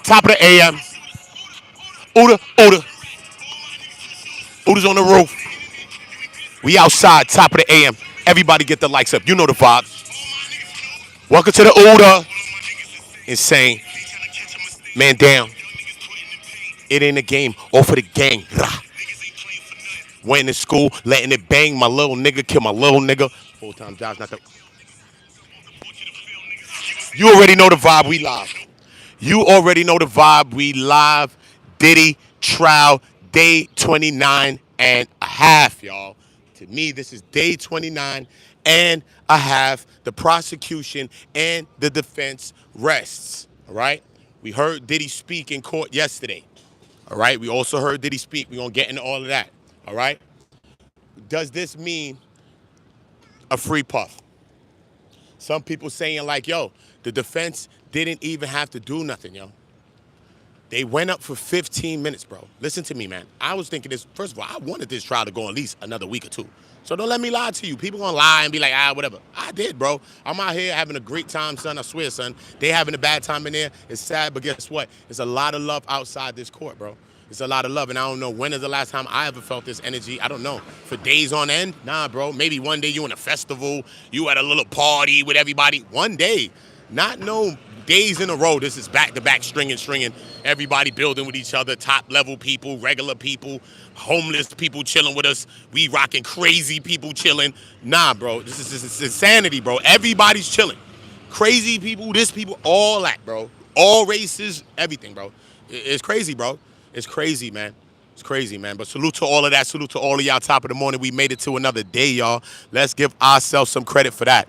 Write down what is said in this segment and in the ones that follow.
Top of the AM. Oota's on the roof. We outside, top of the AM. Everybody get the lights up. You know the vibes. Welcome to the Oota. Insane. Man down. It ain't a game. All for the gang. Rah. Went to school, letting it bang. My little nigga kill my little nigga. Full-time jobs, not the. You already know the vibe. We live. You already know the vibe. We live. Diddy Trial, day 29 and a half, y'all. To me, this is day 29 and a half. The prosecution and the defense rests. All right? We heard Diddy speak in court yesterday. All right? We also heard Diddy speak. We're going to get into all of that. All right? Does this mean a free puff? Some people saying like, yo, the defense didn't even have to do nothing, yo. They went up for 15 minutes, bro. Listen to me, man. I was thinking this, first of all, I wanted this trial to go at least another week or two. So don't let me lie to you. People gonna lie and be like, whatever. I did, bro. I'm out here having a great time, son. I swear, son. They having a bad time in there. It's sad, but guess what? There's a lot of love outside this court, bro. It's a lot of love, and I don't know when is the last time I ever felt this energy. I don't know. For days on end? Nah, bro. Maybe one day you in a festival, you at a little party with everybody. One day. Not no days in a row. This is back-to-back stringing. Everybody building with each other, top-level people, regular people, homeless people chilling with us. We rocking crazy people chilling. Nah, bro. This is insanity, bro. Everybody's chilling. Crazy people, this people, all that, bro. All races, everything, bro. It's crazy, bro. It's crazy, man. It's crazy, man. But salute to all of that. Salute to all of y'all. Top of the morning. We made it to another day, y'all. Let's give ourselves some credit for that.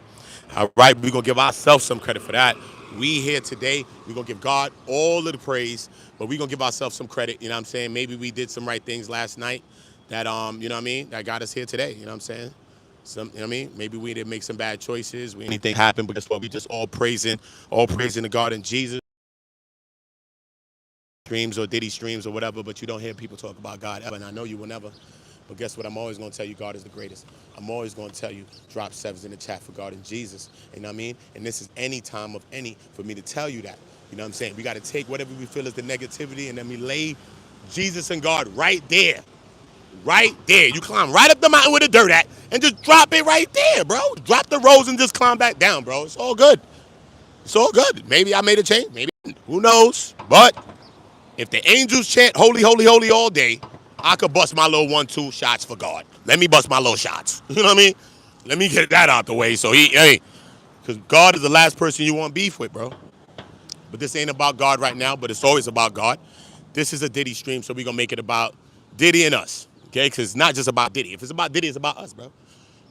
All right? We're going to give ourselves some credit for that. We here today. We're going to give God all of the praise. But we're going to give ourselves some credit. You know what I'm saying? Maybe we did some right things last night that, you know what I mean? That got us here today. You know what I'm saying? You know what I mean? Maybe we didn't make some bad choices. Anything happened. But guess what? We just all praising the God and Jesus. Streams or Diddy streams or whatever, but you don't hear people talk about God ever, and I know you will never. But guess what? I'm always going to tell you God is the greatest. I'm always going to tell you drop sevens in the chat for God and Jesus. You know what I mean? And this is any time of any for me to tell you that. You know what I'm saying? We got to take whatever we feel is the negativity and then we lay Jesus and God right there. Right there. You climb right up the mountain with the dirt at and just drop it right there, bro. Drop the rose and just climb back down, bro. It's all good. It's all good. Maybe I made a change. Maybe. Who knows? But if the angels chant holy, holy, holy all day, I could bust my little 1-2 shots for God. Let me bust my little shots. You know what I mean? Let me get that out the way. So because God is the last person you want beef with, bro. But this ain't about God right now, but it's always about God. This is a Diddy stream, so we're going to make it about Diddy and us. Okay? Because it's not just about Diddy. If it's about Diddy, it's about us, bro.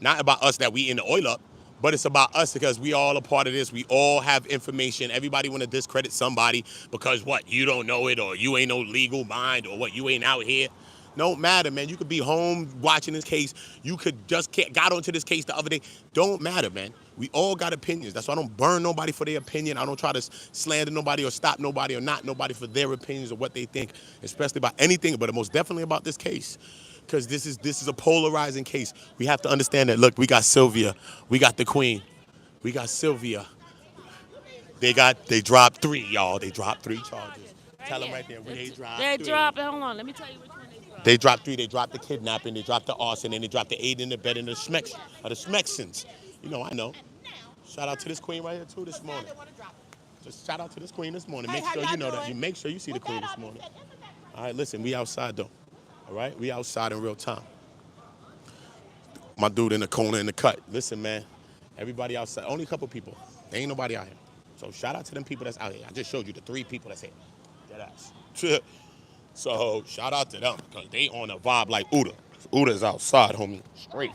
Not about us that we in the oil up. But it's about us because we all a part of this. We all have information. Everybody want to discredit somebody because what? You don't know it or you ain't no legal mind or what? You ain't out here. Don't matter, man. You could be home watching this case. You could just got onto this case the other day. Don't matter, man. We all got opinions. That's why I don't burn nobody for their opinion. I don't try to slander nobody or stop nobody or not nobody for their opinions or what they think, especially about anything, but most definitely about this case. Because this is a polarizing case. We have to understand that. Look, we got Sylvia. We got the queen. We got Sylvia. They dropped 3, y'all. They dropped 3 charges. Tell them right there. They dropped 3. Hold on. Let me tell you which one they dropped. They dropped 3. They dropped the kidnapping. They dropped the arson. And they dropped the aiding and abetting the Smexons. You know, I know. Shout out to this queen right here, too, this morning. Just shout out to this queen this morning. Make sure you know that. You make sure you see the queen this morning. All right, listen. We outside, though. All right? We outside in real time. My dude in the corner in the cut. Listen, man. Everybody outside. Only a couple people. There ain't nobody out here. So shout out to them people that's out here. I just showed you the 3 people that's here. Deadass. So shout out to them because they on a vibe like Oota. Oota's outside, homie. Straight.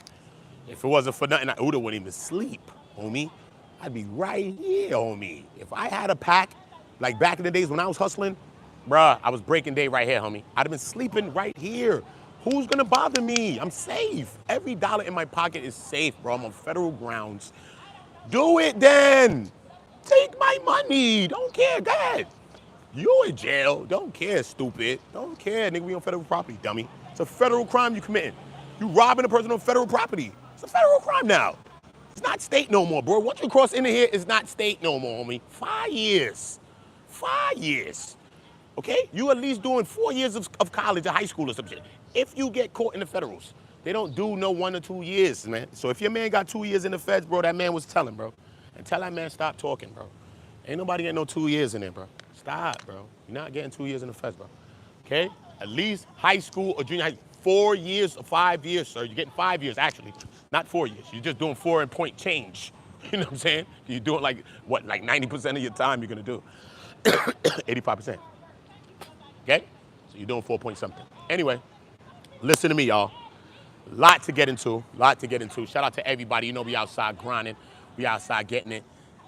If it wasn't for nothing, Oota wouldn't even sleep, homie. I'd be right here, homie. If I had a pack, like back in the days when I was hustling, bruh, I was breaking day right here, homie. I'd have been sleeping right here. Who's gonna bother me? I'm safe. Every dollar in my pocket is safe, bro. I'm on federal grounds. Do it then. Take my money. Don't care. Go ahead. You in jail. Don't care, stupid. Don't care, nigga. We on federal property, dummy. It's a federal crime you committing. You robbing a person on federal property. It's a federal crime now. It's not state no more, bro. Once you cross into here, it's not state no more, homie. 5 years. 5 years. Okay? You at least doing 4 years of college or high school or some shit. If you get caught in the federals, they don't do no 1 or 2 years, man. So if your man got 2 years in the feds, bro, that man was telling, bro. And tell that man stop talking, bro. Ain't nobody getting no 2 years in there, bro. Stop, bro. You're not getting 2 years in the feds, bro. Okay? At least high school or junior high, 4 years or 5 years, sir. You're getting 5 years, actually. Not 4 years. You're just doing 4 and point change. You know what I'm saying? You're doing like, what, like 90% of your time you're gonna do. 85%. Okay? So you're doing 4 point something. Anyway, listen to me, y'all. Lot to get into. Shout out to everybody. You know we outside grinding. We outside getting it.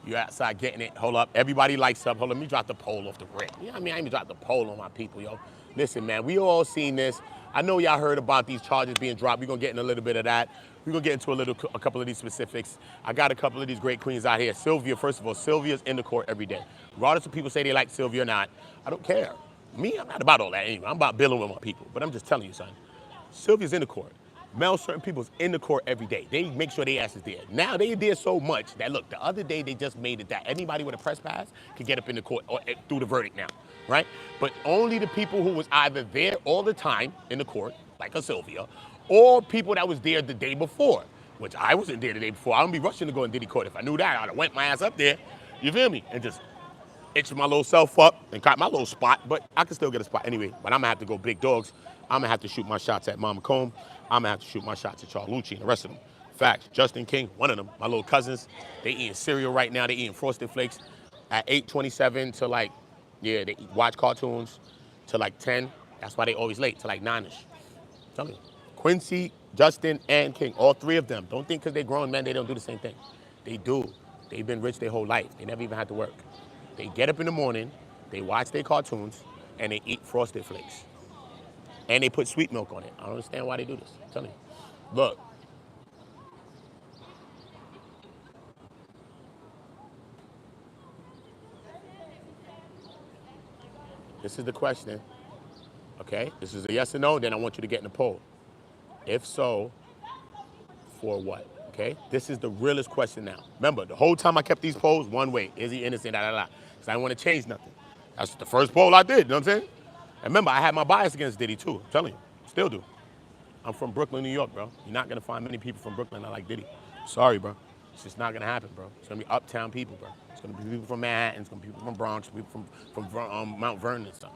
You outside getting it. Hold up. Everybody likes up. Hold up. Let me drop the poll off the rip. You know what I mean? I even dropped the poll on my people, yo. Listen, man, we all seen this. I know y'all heard about these charges being dropped. We're going to get in a little bit of that. We're going to get into a couple of these specifics. I got a couple of these great queens out here. Sylvia, first of all, Sylvia's in the court every day. Regardless of people say they like Sylvia or not, I don't care. Me, I'm not about all that anyway. I'm about building with my people. But I'm just telling you, son. Sylvia's in the court. Mel, certain people's in the court every day. They make sure they ass is there. Now they there so much that, look, the other day they just made it that anybody with a press pass can get up in the court or through the verdict now, right? But only the people who was either there all the time in the court, like a Sylvia, or people that was there the day before, which I wasn't there the day before. I wouldn't be rushing to go in Diddy court. If I knew that, I'd have went my ass up there, you feel me? And just itched my little self up and caught my little spot, but I can still get a spot anyway. But I'm gonna have to go big dogs. I'm gonna have to shoot my shots at Mama Combe. I'm gonna have to shoot my shots at Charlucci and the rest of them. Facts. Justin King, one of them. My little cousins, they eating cereal right now. They eating Frosted Flakes at 8:27 to like, yeah, they watch cartoons to like 10. That's why they always late, to like 9ish. Tell me. Quincy, Justin, and King, all three of them. Don't think because they're grown men they don't do the same thing. They do. They've been rich their whole life. They never even had to work. They get up in the morning, they watch their cartoons, and they eat Frosted Flakes. And they put sweet milk on it. I don't understand why they do this. I'm telling you. Look. This is the question. Okay? This is a yes or no, then I want you to get in the poll. If so, for what? Okay? This is the realest question now. Remember, the whole time I kept these polls one way. Is he innocent? Because I didn't want to change nothing. That's the first poll I did, you know what I'm saying? And remember, I had my bias against Diddy too. I'm telling you. Still do. I'm from Brooklyn, New York, bro. You're not gonna find many people from Brooklyn that like Diddy. Sorry, bro. It's just not gonna happen, bro. It's gonna be uptown people, bro. It's gonna be people from Manhattan. It's gonna be people from Bronx, people from Mount Vernon and stuff.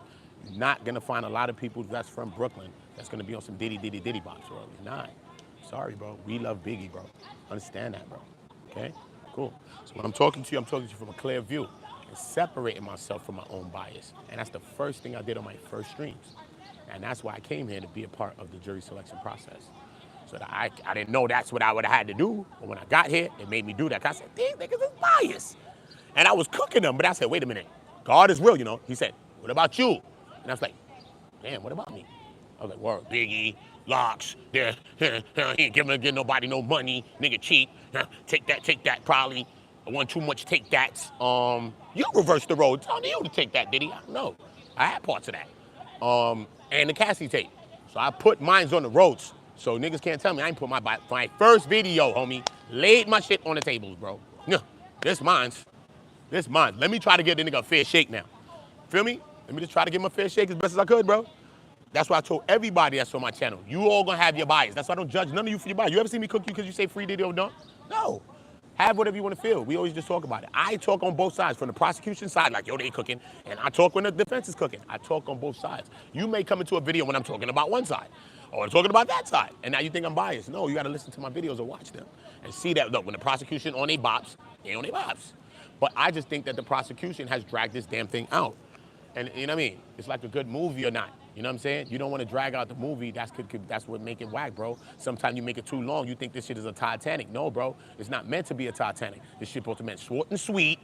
You're not gonna find a lot of people that's from Brooklyn that's gonna be on some Diddy box, bro. You're not. Sorry, bro. We love Biggie, bro. Understand that, bro. Okay? Cool. So when I'm talking to you from a clear view and separating myself from my own bias. And that's the first thing I did on my first streams. And that's why I came here, to be a part of the jury selection process. So that I didn't know that's what I would have had to do. But when I got here, it made me do that. I said, these niggas is biased. And I was cooking them, but I said, wait a minute. God is real, you know. He said, what about you? And I was like, damn, what about me? I was like, word, Biggie, Locks, he ain't giving nobody no money, nigga cheat, take that, probably. I want too much take that's. You reversed the road, telling you to take that, Diddy. I don't know. I had parts of that. And the Cassie tape. So I put mines on the roads. So niggas can't tell me I ain't put my first video, homie, laid my shit on the tables, bro. No, this mine's. Let me try to get the nigga a fair shake now. Feel me? Let me just try to give him a fair shake as best as I could, bro. That's why I told everybody that's on my channel. You all gonna have your bias. That's why I don't judge none of you for your bias. You ever see me cook you because you say free Diddy or don't? No. Have whatever you want to feel. We always just talk about it. I talk on both sides, from the prosecution side, like, yo, they cooking, and I talk when the defense is cooking. I talk on both sides. You may come into a video when I'm talking about one side, or I'm talking about that side, and now you think I'm biased. No, you got to listen to my videos or watch them and see that, look, when the prosecution on their bops, they on their bops. But I just think that the prosecution has dragged this damn thing out. And you know what I mean? It's like a good movie or not. You know what I'm saying? You don't want to drag out the movie. That's what make it whack, bro. Sometimes you make it too long. You think this shit is a Titanic. No, bro. It's not meant to be a Titanic. This shit supposed to be short and sweet.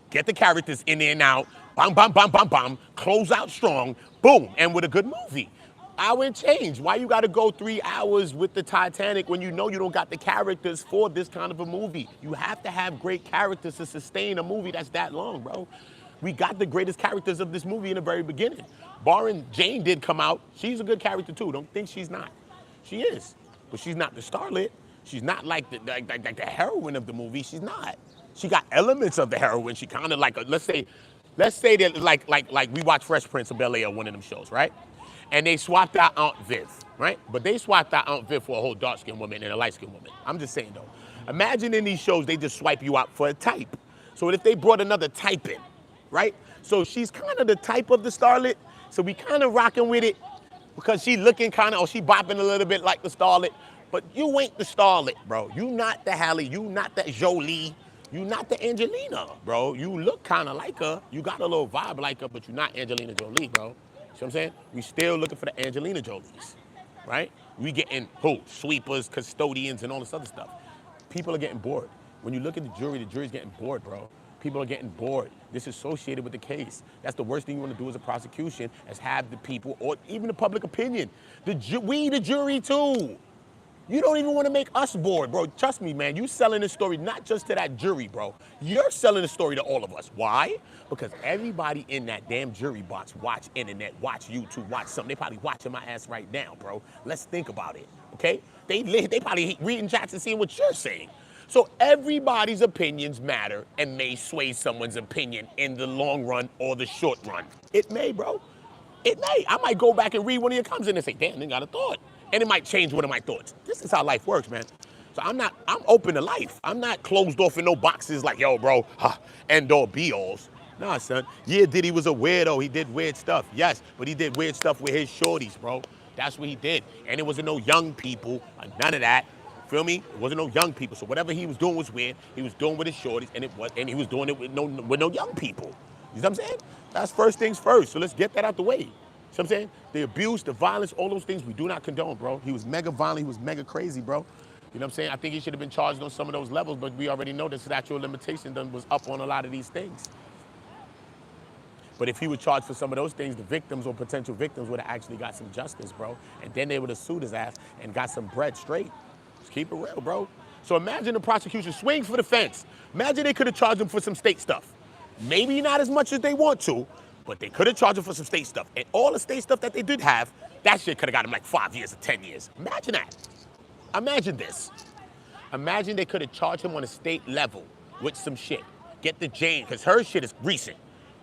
Get the characters in there and out. Bam, bam, bam, bam, bam. Close out strong. Boom. And with a good movie. Hour and change. Why you got to go 3 hours with the Titanic when you know you don't got the characters for this kind of a movie? You have to have great characters to sustain a movie that's that long, bro. We got the greatest characters of this movie in the very beginning. Barring Jane did come out. She's a good character too. Don't think she's not. She is. But she's not the starlet. She's not like the heroine of the movie. She's not. She got elements of the heroine. She kind of like, let's say, let's say that like we watch Fresh Prince of Bel-Air, one of them shows, right? And they swapped out Aunt Viv, right? But they swapped out Aunt Viv for a whole dark-skinned woman and a light-skinned woman. I'm just saying, though. Imagine in these shows, they just swipe you out for a type. So if they brought another type in, right? So she's kind of the type of the starlet, so we kind of rocking with it because she looking kind of, or she bopping a little bit like the starlet, but you ain't the starlet, bro. You not the Halle, you not the Jolie, you not the Angelina, bro. You look kind of like her. You got a little vibe like her, but you're not Angelina Jolie, bro. See what I'm saying? We still looking for the Angelina Jolies, right? We getting who? Sweepers, custodians, and all this other stuff. People are getting bored. When you look at the jury's getting bored, bro. People are getting bored. Disassociated with the case. That's the worst thing you want to do as a prosecution, is have the people, or even the public opinion. We, the jury, too. You don't even want to make us bored, bro. Trust me, man. You selling this story not just to that jury, bro. You're selling the story to all of us. Why? Because everybody in that damn jury box watch internet, watch YouTube, watch something. They probably watching my ass right now, bro. Let's think about it, okay? They probably reading chats and seeing what you're saying. So everybody's opinions matter and may sway someone's opinion in the long run or the short run. It may, bro. It may. I might go back and read one of your comments and say, damn, they got a thought. And it might change one of my thoughts. This is how life works, man. So I'm open to life. I'm not closed off in no boxes like, yo, bro, end all be alls. Nah, son. Yeah, Diddy was a weirdo. He did weird stuff. Yes, but he did weird stuff with his shorties, bro. That's what he did. And it wasn't no young people, none of that. Feel me? It wasn't no young people. So whatever he was doing was weird. He was doing with his shorties, and he was doing it with no young people. You know what I'm saying? That's first things first. So let's get that out the way. You know what I'm saying? The abuse, the violence, all those things we do not condone, bro. He was mega violent. He was mega crazy, bro. You know what I'm saying? I think he should have been charged on some of those levels, but we already know the statute of limitation was up on a lot of these things. But if he was charged for some of those things, the victims or potential victims would have actually got some justice, bro. And then they would have sued his ass and got some bread straight. Just keep it real, bro. So imagine the prosecution swings for the fence. Imagine they could have charged him for some state stuff. Maybe not as much as they want to, but they could have charged him for some state stuff. And all the state stuff that they did have, that shit could have got him like 5 years or 10 years. Imagine that. Imagine this. Imagine they could have charged him on a state level with some shit. Get the Jane, because her shit is recent.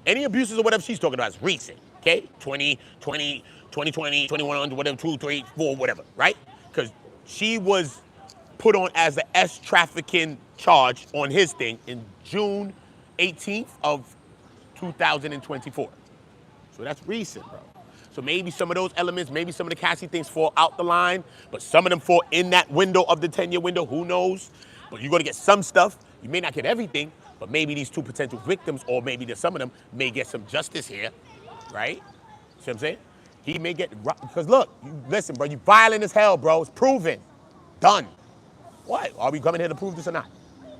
Any abuses or whatever she's talking about is recent, okay? 2020, 21, whatever, 2, 3, 4, whatever, right? Because she was put on as the S trafficking charge on his thing in June 18th of 2024. So that's recent, bro. So maybe some of those elements, maybe some of the Cassie things fall out the line, but some of them fall in that window of the 10-year window, who knows? But you're gonna get some stuff. You may not get everything, but maybe these two potential victims, or maybe some of them may get some justice here, right? See what I'm saying? He may get, because look, listen, bro, you violent as hell, bro. It's proven. Done. What? Are we coming here to prove this or not?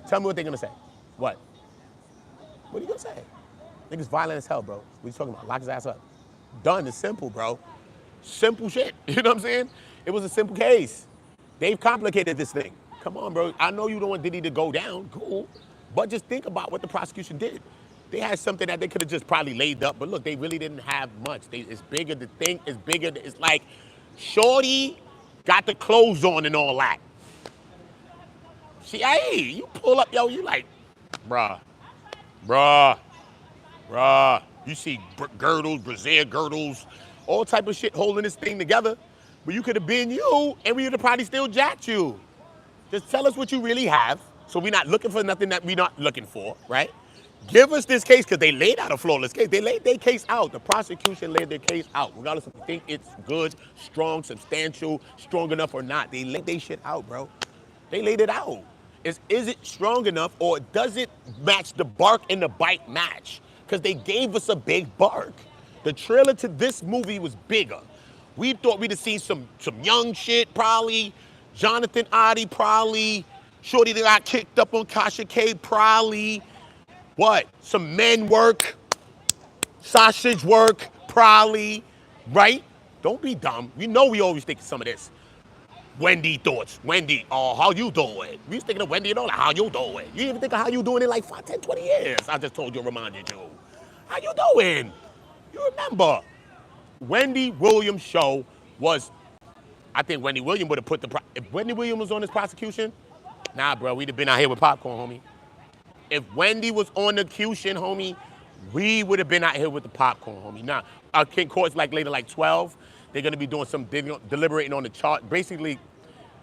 Tell me what they're gonna say. What? What are you gonna say? Niggas violent as hell, bro. What are you talking about? Lock his ass up. Done. It's simple, bro. Simple shit. You know what I'm saying? It was a simple case. They've complicated this thing. Come on, bro. I know you don't want Diddy to go down. Cool. But just think about what the prosecution did. They had something that they could have just probably laid up. But look, they really didn't have much. It's bigger. The thing is bigger. It's like Shorty got the clothes on and all that. See, hey, you pull up, yo, you like, bruh. You see girdles, brassiere girdles, all type of shit holding this thing together. But you could have been you, and we would have probably still jacked you. Just tell us what you really have, so we're not looking for nothing that we're not looking for, right? Give us this case, because they laid out a flawless case. They laid their case out. The prosecution laid their case out, regardless if you think it's good, strong, substantial, strong enough or not. They laid their shit out, bro. They laid it out. Is it strong enough, or does it match the bark and the bite match? Because they gave us a big bark. The trailer to this movie was bigger. We thought we'd have seen some young shit, probably. Jonathan Oddie, probably. Shorty that got kicked up on Kasha K, probably. What? Some men work, sausage work, probably. Right? Don't be dumb. You know we always think of some of this. Wendy thoughts. Wendy, how you doing? We was thinking of Wendy and all that. How you doing? You didn't even think of how you doing in like 5, 10, 20 years. I just told you, reminded you. How you doing? You remember. Wendy Williams' show was, I think Wendy Williams would have put if Wendy Williams was on this prosecution, nah, bro, we'd have been out here with popcorn, homie. If Wendy was on the cution, homie, We would have been out here with the popcorn, homie. Now, our court's like later, like 12. They're gonna be doing some deliberating on the chart, basically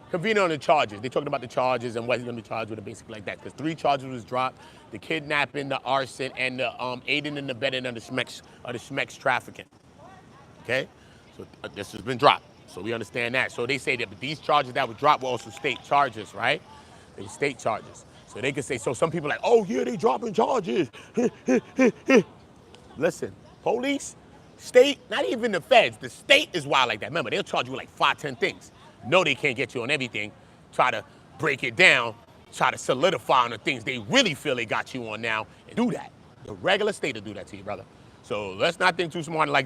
convening on the charges. They're talking about the charges and what he's gonna be charged with, and basically like that. Because 3 charges was dropped: the kidnapping, the arson, and the aiding and abetting of the SMEX trafficking. Okay, so this has been dropped. So we understand that. So they say that, but these charges that were dropped were also state charges, right? They were state charges. So they could say, so some people are like, oh yeah, they dropping charges. Listen, police, state, not even the feds, the state is wild like that. Remember, they'll charge you with like 5, 10 things. No, they can't get you on everything. Try to break it down, try to solidify on the things they really feel they got you on now, and do that. The regular state will do that to you, brother. So let's not think too smart and like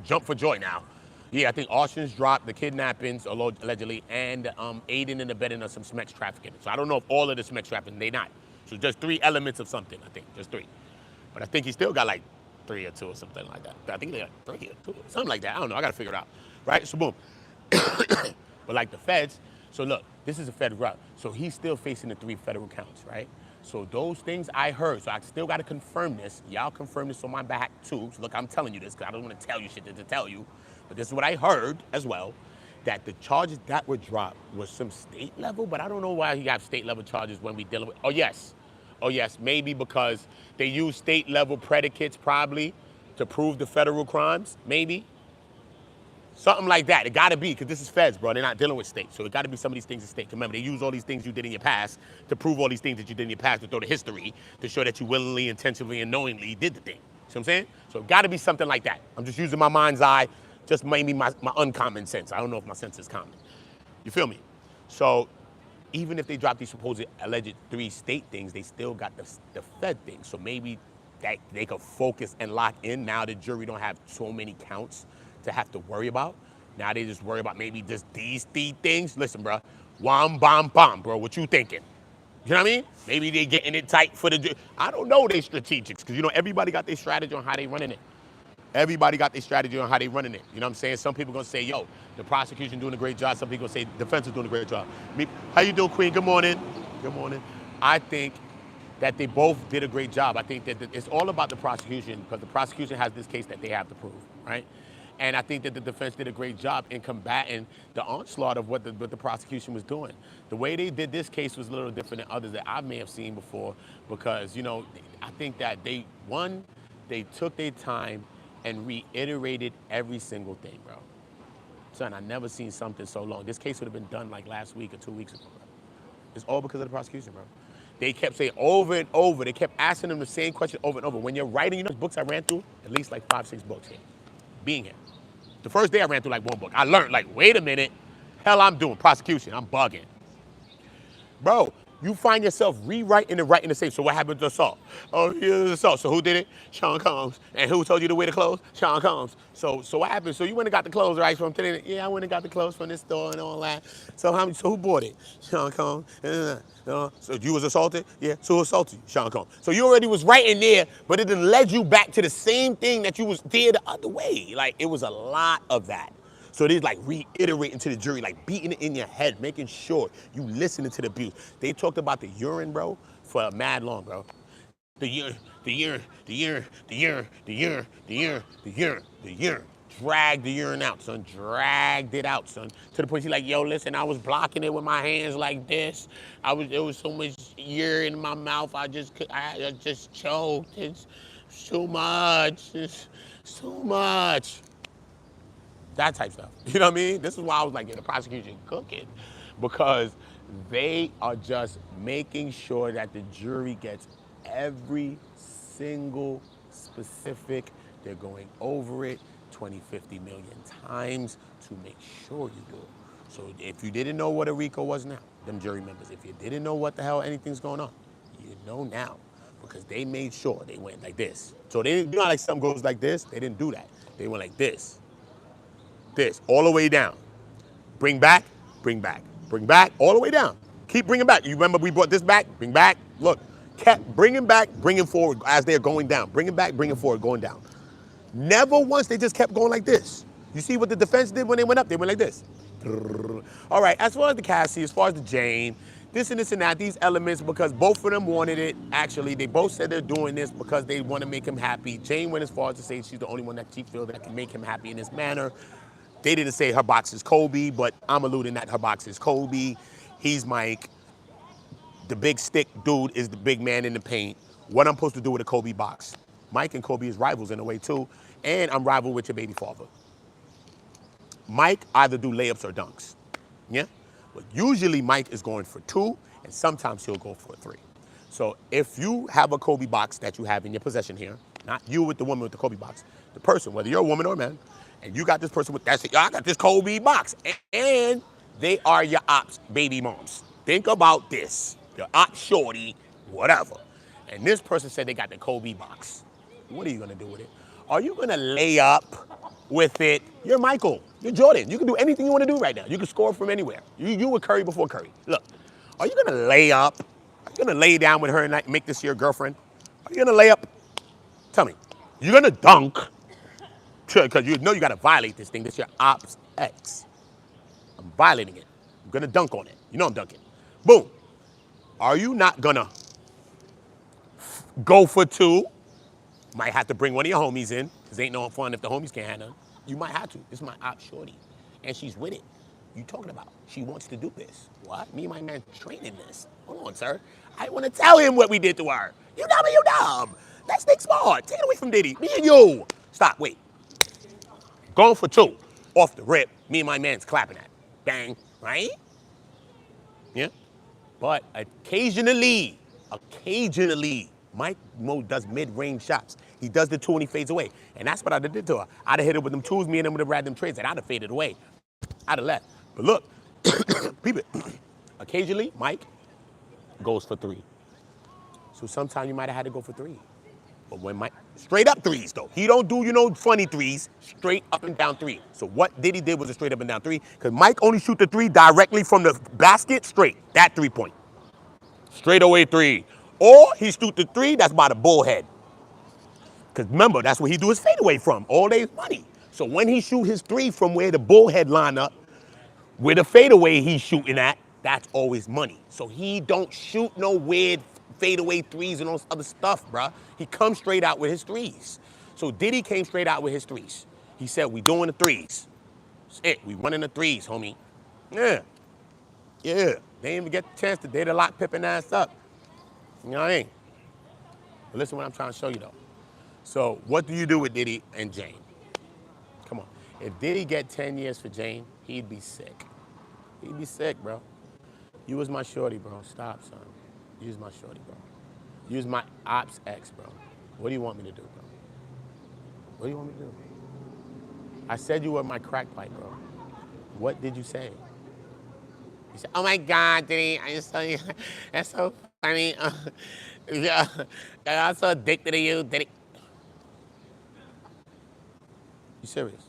jump for joy now. Yeah, I think arsons dropped, the kidnappings allegedly, and aiding and abetting of some SMEX trafficking. So I don't know if all of the SMEX trafficking, they not. So just 3 elements of something, I think, just 3. But I think he still got like 3 or 2 or something like that. I think they got 3 or 2, something like that. I don't know, I gotta figure it out, right? So boom. But like the feds, so look, this is a federal route. So he's still facing the 3 federal counts, right? So those things I heard, so I still gotta confirm this. Y'all confirm this on my back too. So look, I'm telling you this because I don't wanna tell you shit to tell you. But this is what I heard as well, that the charges that were dropped was some state level, but I don't know why he got state level charges when we dealing with, oh yes, maybe because they use state level predicates probably to prove the federal crimes, maybe. Something like that, it gotta be, because this is feds, bro, they're not dealing with state. So it gotta be some of these things in state. Remember, they use all these things you did in your past to prove all these things that you did in your past, to throw the history, to show that you willingly, intentionally, and knowingly did the thing. See what I'm saying? So it gotta be something like that. I'm just using my mind's eye, just maybe my uncommon sense. I don't know if my sense is common. You feel me? So even if they drop these supposed alleged 3 state things, they still got the Fed thing. So maybe that they could focus and lock in. Now the jury don't have so many counts to have to worry about. Now they just worry about maybe just these 3 things. Listen, bro, wham, bam, bam, bro, what you thinking? You know what I mean? Maybe they getting it tight for the, I don't know they strategics, because you know everybody got their strategy on how they running it. Everybody got their strategy on how they running it. You know what I'm saying? Some people gonna say, yo, the prosecution doing a great job. Some people gonna say defense is doing a great job. How you doing, Queen? Good morning. Good morning. I think that they both did a great job. I think that it's all about the prosecution, because the prosecution has this case that they have to prove, right? And I think that the defense did a great job in combating the onslaught of what the prosecution was doing. The way they did this case was a little different than others that I may have seen before, because, you know, I think that they took their time and reiterated every single thing, bro. Son, I never seen something so long. This case would have been done like last week or 2 weeks ago, bro. It's all because of the prosecution, bro. They kept saying over and over, they kept asking them the same question over and over. When you're writing, you know, books I ran through, at least like 5, 6 books here, being here. The first day I ran through like 1 book. I learned like, wait a minute, hell I'm doing prosecution, I'm bugging. Bro, you find yourself rewriting and writing the same. So what happened to assault? Oh, here's assault. So who did it? Sean Combs. And who told you to wear the clothes? Sean Combs. So what happened? So you went and got the clothes, right? From today? Yeah, I went and got the clothes from this store and all that. So who bought it? Sean Combs. So you was assaulted? Yeah. So who assaulted you? Sean Combs. So you already was writing there, but it then led you back to the same thing that you was there the other way. Like, it was a lot of that. So they're like reiterating to the jury, like beating it in your head, making sure you listening to the abuse. They talked about the urine, bro, for mad long, bro. The urine. Dragged the urine out, son. Dragged it out, son. To the point he's like, yo, listen, I was blocking it with my hands like this. There was so much urine in my mouth, I just choked. It's too much. It's too much. That type stuff. You know what I mean? This is why I was like, the prosecution cooking, because they are just making sure that the jury gets every single specific. They're going over it 20, 50 million times to make sure you do it. So if you didn't know what a RICO was now, them jury members, if you didn't know what the hell anything's going on, you know now, because they made sure they went like this. So they didn't, you know how like some goes like this? They didn't do that. They went like this. This, all the way down. Bring back, all the way down. Keep bringing back. You remember we brought this back? Bring back. Look, kept bringing back, bringing forward as they're going down. Bringing back, bringing forward, going down. Never once they just kept going like this. You see what the defense did when they went up? They went like this. All right, as far as the Cassie, as far as the Jane, this and this and that, these elements, because both of them wanted it. Actually, they both said they're doing this because they want to make him happy. Jane went as far as to say she's the only one that she feels that can make him happy in this manner. They didn't say her box is Kobe, but I'm alluding that her box is Kobe. He's Mike. The big stick dude is the big man in the paint. What I'm supposed to do with a Kobe box? Mike and Kobe is rivals in a way too, and I'm rival with your baby father. Mike either do layups or dunks, yeah? But usually Mike is going for 2, and sometimes he'll go for 3. So if you have a Kobe box that you have in your possession here, not you with the woman with the Kobe box, the person, whether you're a woman or a man, and you got this person with, that's it, I got this Kobe box, and they are your ops baby moms. Think about this, your op shorty, whatever. And this person said they got the Kobe box. What are you gonna do with it? Are you gonna lay up with it? You're Michael, you're Jordan. You can do anything you wanna do right now. You can score from anywhere. You were Curry before Curry. Look, are you gonna lay up? Are you gonna lay down with her and make this your girlfriend? Are you gonna lay up? Tell me. You're gonna dunk, because you know you gotta violate this thing. This is your ops ex. I'm violating it. I'm gonna dunk on it. You know I'm dunking. Boom. Are you not gonna go for 2? Might have to bring one of your homies in, because ain't no fun if the homies can't handle it. You might have to. This is my op shorty, and she's with it. You talking about? She wants to do this. What? Me and my man training this. Hold on, sir. I want to tell him what we did to her. You dumb or you dumb? Let's think smart. Take it away from Diddy. Me and you. Stop, wait. Going for 2. Off the rip, me and my man's clapping at. Bang, right? Yeah? But occasionally, Mike Mo does mid-range shots. He does the 2 and he fades away. And that's what I did to her. I'd have hit her with them 2s, me and them would have grabbed them trades, and I'd have faded away. I'd have left. But look, peep it. Occasionally, Mike goes for 3. So sometimes you might have had to go for 3. But when Mike, straight up 3s though. He don't do, funny 3s, straight up and down 3. So what Diddy did was a straight up and down 3, because Mike only shoot the 3 directly from the basket straight, that 3-point. Straight away 3. Or he shoot the 3 that's by the bullhead. Because remember, that's where he do his fadeaway from. All day money. So when he shoot his 3 from where the bullhead line up, where the fadeaway he's shooting at, that's always money. So he don't shoot no weird fadeaway 3s and all this other stuff, bruh. He comes straight out with his 3s. So Diddy came straight out with his 3s. He said, we doing the 3s. That's it, we running the 3s, homie. Yeah. Yeah. They didn't even get the chance to date a lot pippin' ass up. You know what I mean? But listen what I'm trying to show you though. So what do you do with Diddy and Jane? Come on. If Diddy get 10 years for Jane, he'd be sick. He'd be sick, bro. You was my shorty, bro. Stop, son. You was my shorty, bro. You was my ops ex, bro. What do you want me to do, bro? What do you want me to do? I said you were my crack pipe, bro. What did you say? You said, oh my God, Diddy, I just saw you. That's so funny. Yeah, I'm so addicted to you, Diddy. You serious?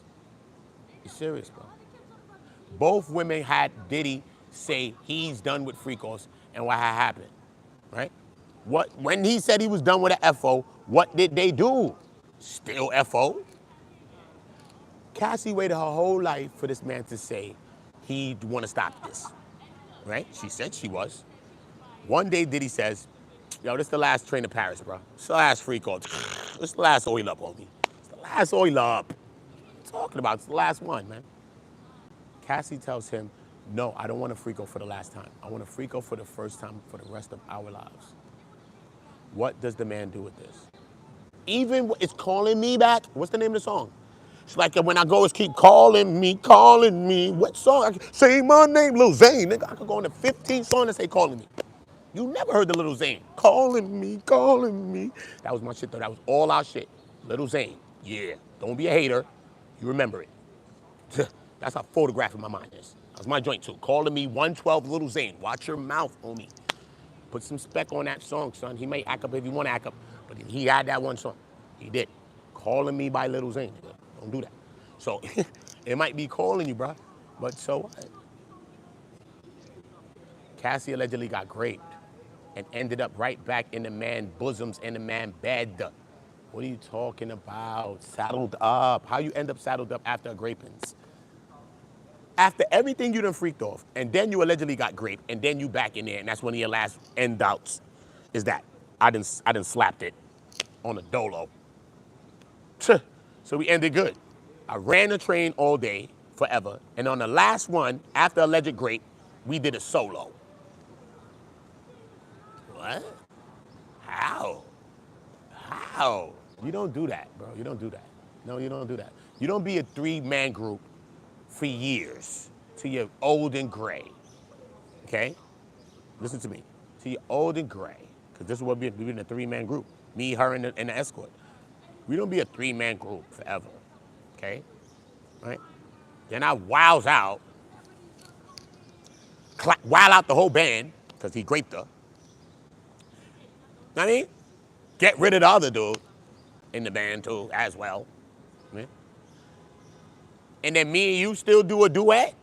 You serious, bro? Both women had Diddy say he's done with freakos, and what had happened, right? When he said he was done with the FO, what did they do? Still FO? Cassie waited her whole life for this man to say he'd want to stop this, right? She said she was. One day Diddy says, yo, this is the last train to Paris, bro. It's the last freako. This is the last oil up, homie. It's the last oil up. What you talking about? It's the last one, man. Cassie tells him, no, I don't want a freako for the last time. I want a freako for the first time for the rest of our lives. What does the man do with this? Even it's calling me back. What's the name of the song? It's like when I go, it's keep calling me, calling me. What song? Say my name, Lil Zane. Nigga, I could go on the 15th song and say calling me. You never heard the Lil Zane. Calling me, calling me. That was my shit though. That was all our shit. Lil Zane. Yeah. Don't be a hater. You remember it. That's how photographic my mind is. That was my joint too. Calling me 112 Lil Zane. Watch your mouth, homie. Put some spec on that song, son. He may act up if you want to act up, but he had that one song. He did. Calling me by Lil Zane. Don't do that. So it might be calling you, bro, but so what? Cassie allegedly got raped and ended up right back in the man's bosoms and the man's bed. What are you talking about? Saddled up. How you end up saddled up after a rapings? After everything you done freaked off, and then you allegedly got raped, and then you back in there, and that's one of your last end outs, is that I done slapped it on a dolo. So we ended good. I ran the train all day, forever, and on the last one, after alleged rape, we did a solo. What? How? How? You don't do that, bro. You don't do that. No, you don't do that. You don't be a three-man group for years till you're old and gray. Okay? Listen to me. Till you're old and gray. Because this is what we've been in a three-man group. Me, her, and the escort. We don't be a three-man group forever. Okay? Right? Then I wows out. Wow out the whole band, because he raped her. Know what I mean? Get rid of the other dude in the band too, as well. Yeah. And then me and you still do a duet?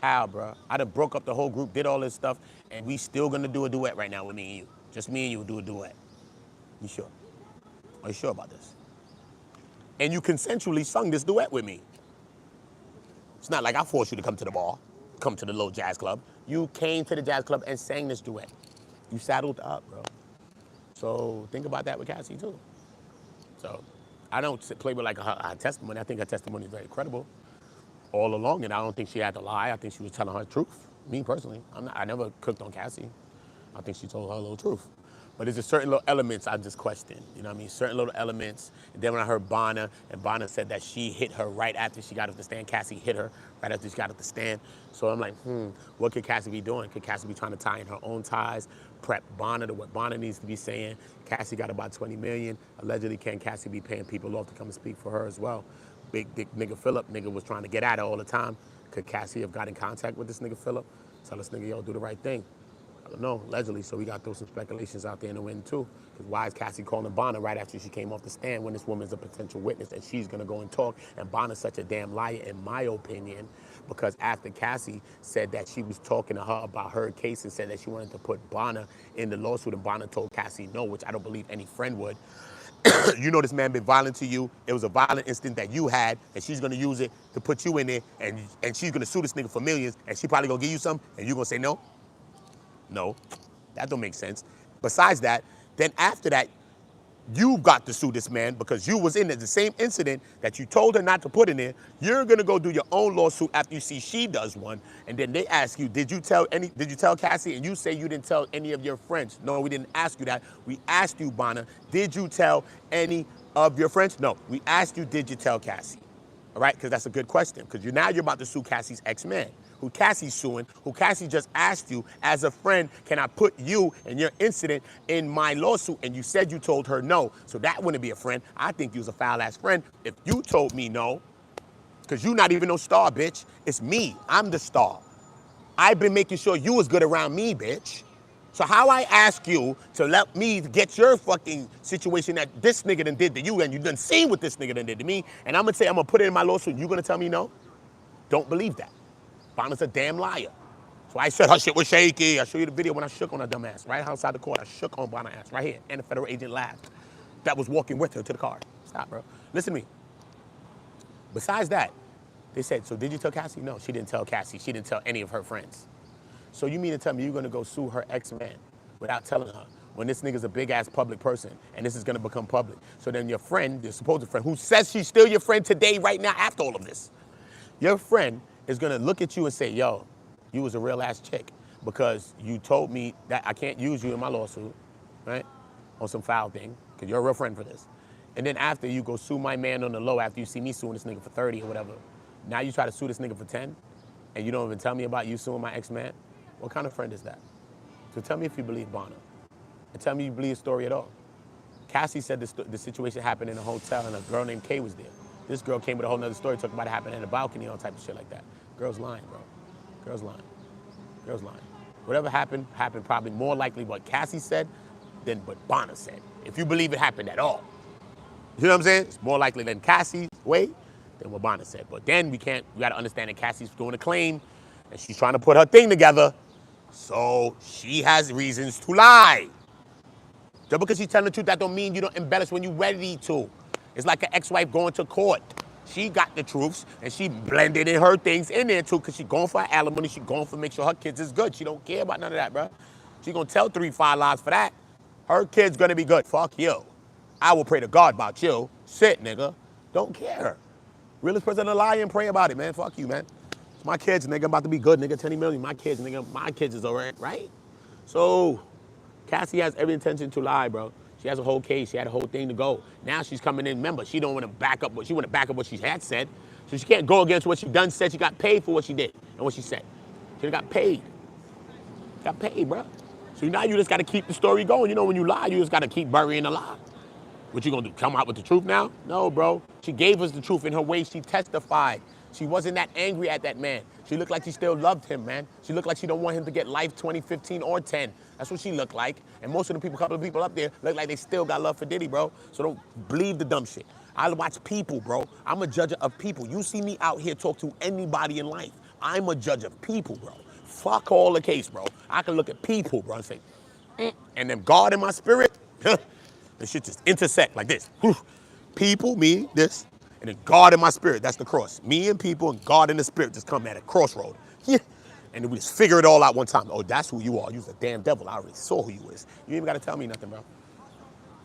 How, bro? I done broke up the whole group, did all this stuff, and we still gonna do a duet right now with me and you. Just me and you will do a duet. You sure? Are you sure about this? And you consensually sung this duet with me. It's not like I forced you to come to the bar, come to the little jazz club. You came to the jazz club and sang this duet. You saddled up, bro. So think about that with Cassie too. So I don't play with like her testimony. I think her testimony is very credible all along, and I don't think she had to lie. I think she was telling her truth. Me personally, I never cooked on Cassie. I think she told her little truth. But there's just certain little elements I just questioned. You know what I mean? Certain little elements. And then when I heard Bonner, and Bonner said that she hit her right after she got off the stand. Cassie hit her right after she got off the stand. So I'm like, what could Cassie be doing? Could Cassie be trying to tie in her own ties, prep Bonner to what Bonner needs to be saying? Cassie got about 20 million. Allegedly, can Cassie be paying people off to come and speak for her as well? Big dick nigga Phillip, nigga was trying to get at her all the time. Could Cassie have got in contact with this nigga Phillip? Tell this nigga, yo, do the right thing. I don't know, allegedly, so we got to throw some speculations out there in the wind too. Because why is Cassie calling Bonner right after she came off the stand when this woman's a potential witness and she's gonna go and talk? And Bonner's such a damn liar, in my opinion, because after Cassie said that she was talking to her about her case and said that she wanted to put Bonner in the lawsuit, and Bonner told Cassie no, which I don't believe any friend would. You know this man been violent to you. It was a violent instinct that you had, and she's gonna use it to put you in there, and she's gonna sue this nigga for millions, and she probably gonna give you some, and you gonna say no? No, that don't make sense. Besides that, then after that, you got to sue this man because you was in the same incident that you told her not to put in there. You're gonna go do your own lawsuit after you see she does one, and then they ask you, did you tell Cassie? And you say you didn't tell any of your friends. No, we didn't ask you that. We asked you, Bonner, did you tell any of your friends? No, we asked you, did you tell Cassie? All right, because that's a good question, because you're about to sue Cassie's ex-man, who Cassie's suing, who Cassie just asked you, as a friend, can I put you and your incident in my lawsuit? And you said you told her no, so that wouldn't be a friend. I think you was a foul-ass friend if you told me no, because you not even no star, bitch. It's me, I'm the star. I've been making sure you was good around me, bitch. So how I ask you to let me get your fucking situation that this nigga done did to you, and you done seen what this nigga done did to me, and I'm gonna say I'm gonna put it in my lawsuit, you gonna tell me no? Don't believe that. Bonner's a damn liar. So I said her shit was shaky. I show you the video when I shook on her dumb ass, right outside the court. I shook on Bonner's ass, right here, and the federal agent laughed. That was walking with her to the car. Stop, bro. Listen to me. Besides that, they said, so did you tell Cassie? No, she didn't tell Cassie. She didn't tell any of her friends. So you mean to tell me you're gonna go sue her ex-man without telling her, when this nigga's a big-ass public person, and this is gonna become public? So then your friend, your supposed friend, who says she's still your friend today, right now, after all of this, your friend is gonna look at you and say, yo, you was a real-ass chick because you told me that I can't use you in my lawsuit, right, on some foul thing, because you're a real friend for this. And then after you go sue my man on the low after you see me suing this nigga for 30 or whatever, now you try to sue this nigga for 10, and you don't even tell me about you suing my ex-man? What kind of friend is that? So tell me if you believe Bonner. And tell me you believe the story at all. Cassie said the situation happened in a hotel and a girl named Kay was there. This girl came with a whole nother story, talking about it happening in a balcony, all type of shit like that. Girl's lying, bro. Girl's lying. Girl's lying. Whatever happened probably more likely what Cassie said than what Bonner said. If you believe it happened at all. You know what I'm saying? It's more likely than Cassie's way than what Bonner said. But then we gotta understand that Cassie's doing a claim and she's trying to put her thing together. So she has reasons to lie. Just because she's telling the truth, that don't mean you don't embellish when you're ready to. It's like an ex-wife going to court. She got the truths, and she blended in her things in there too, because she going for her alimony. She going for make sure her kids is good. She don't care about none of that, bro. She gonna tell 3-5 lies for that. Her kid's gonna be good. Fuck you. I will pray to God about you. Sit, nigga. Don't care. Realest person to lie and pray about it, man. Fuck you, man. It's my kids, nigga. I'm about to be good, nigga. 20 million. My kids, nigga. My kids is alright, right? So, Cassie has every intention to lie, bro. She has a whole case. She had a whole thing to go. Now she's coming in. Remember, she don't want to back up what she want to back up what she had said. So she can't go against what she done said. She got paid for what she did and what she said. She got paid. Got paid, bro. So now you just got to keep the story going. You know, when you lie, you just got to keep burying the lie. What you gonna do, come out with the truth now? No, bro. She gave us the truth in her way. She testified. She wasn't that angry at that man. She looked like she still loved him, man. She looked like she don't want him to get life 20, 15, or 10. That's what she looked like. And most of the people, couple of people up there, look like they still got love for Diddy, bro. So don't believe the dumb shit. I watch people, bro. I'm a judge of people. You see me out here talk to anybody in life. I'm a judge of people, bro. Fuck all the case, bro. I can look at people, bro, and say, and then God in my spirit, the shit just intersect like this. People, me, this, and then God in my spirit, that's the cross. Me and people and God in the spirit just come at a crossroad. And then we just figure it all out one time. Oh, that's who you are. You're the damn devil. I already saw who you is. You ain't even got to tell me nothing, bro.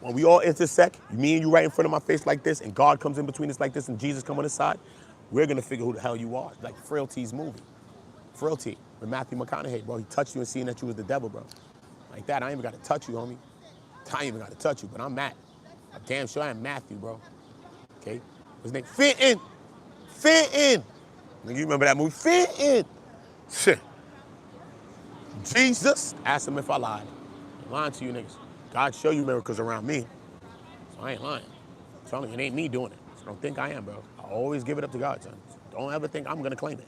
When we all intersect, me and you right in front of my face like this, and God comes in between us like this, and Jesus come on the side, we're going to figure who the hell you are. Like Frailty's movie. Frailty with Matthew McConaughey, bro. He touched you and seen that you was the devil, bro. Like that, I ain't even got to touch you, homie. I ain't even got to touch you, but I'm Matt. I'm damn sure I'm Matthew, bro. Okay? His name, Fit In. Fit In. You remember that movie? Fit In. Shit. Jesus. Ask him if I lied. I'm lying to you niggas. God show you miracles around me. So I ain't lying. I'm telling you, it ain't me doing it. So don't think I am, bro. I always give it up to God, son. Don't ever think I'm gonna claim it.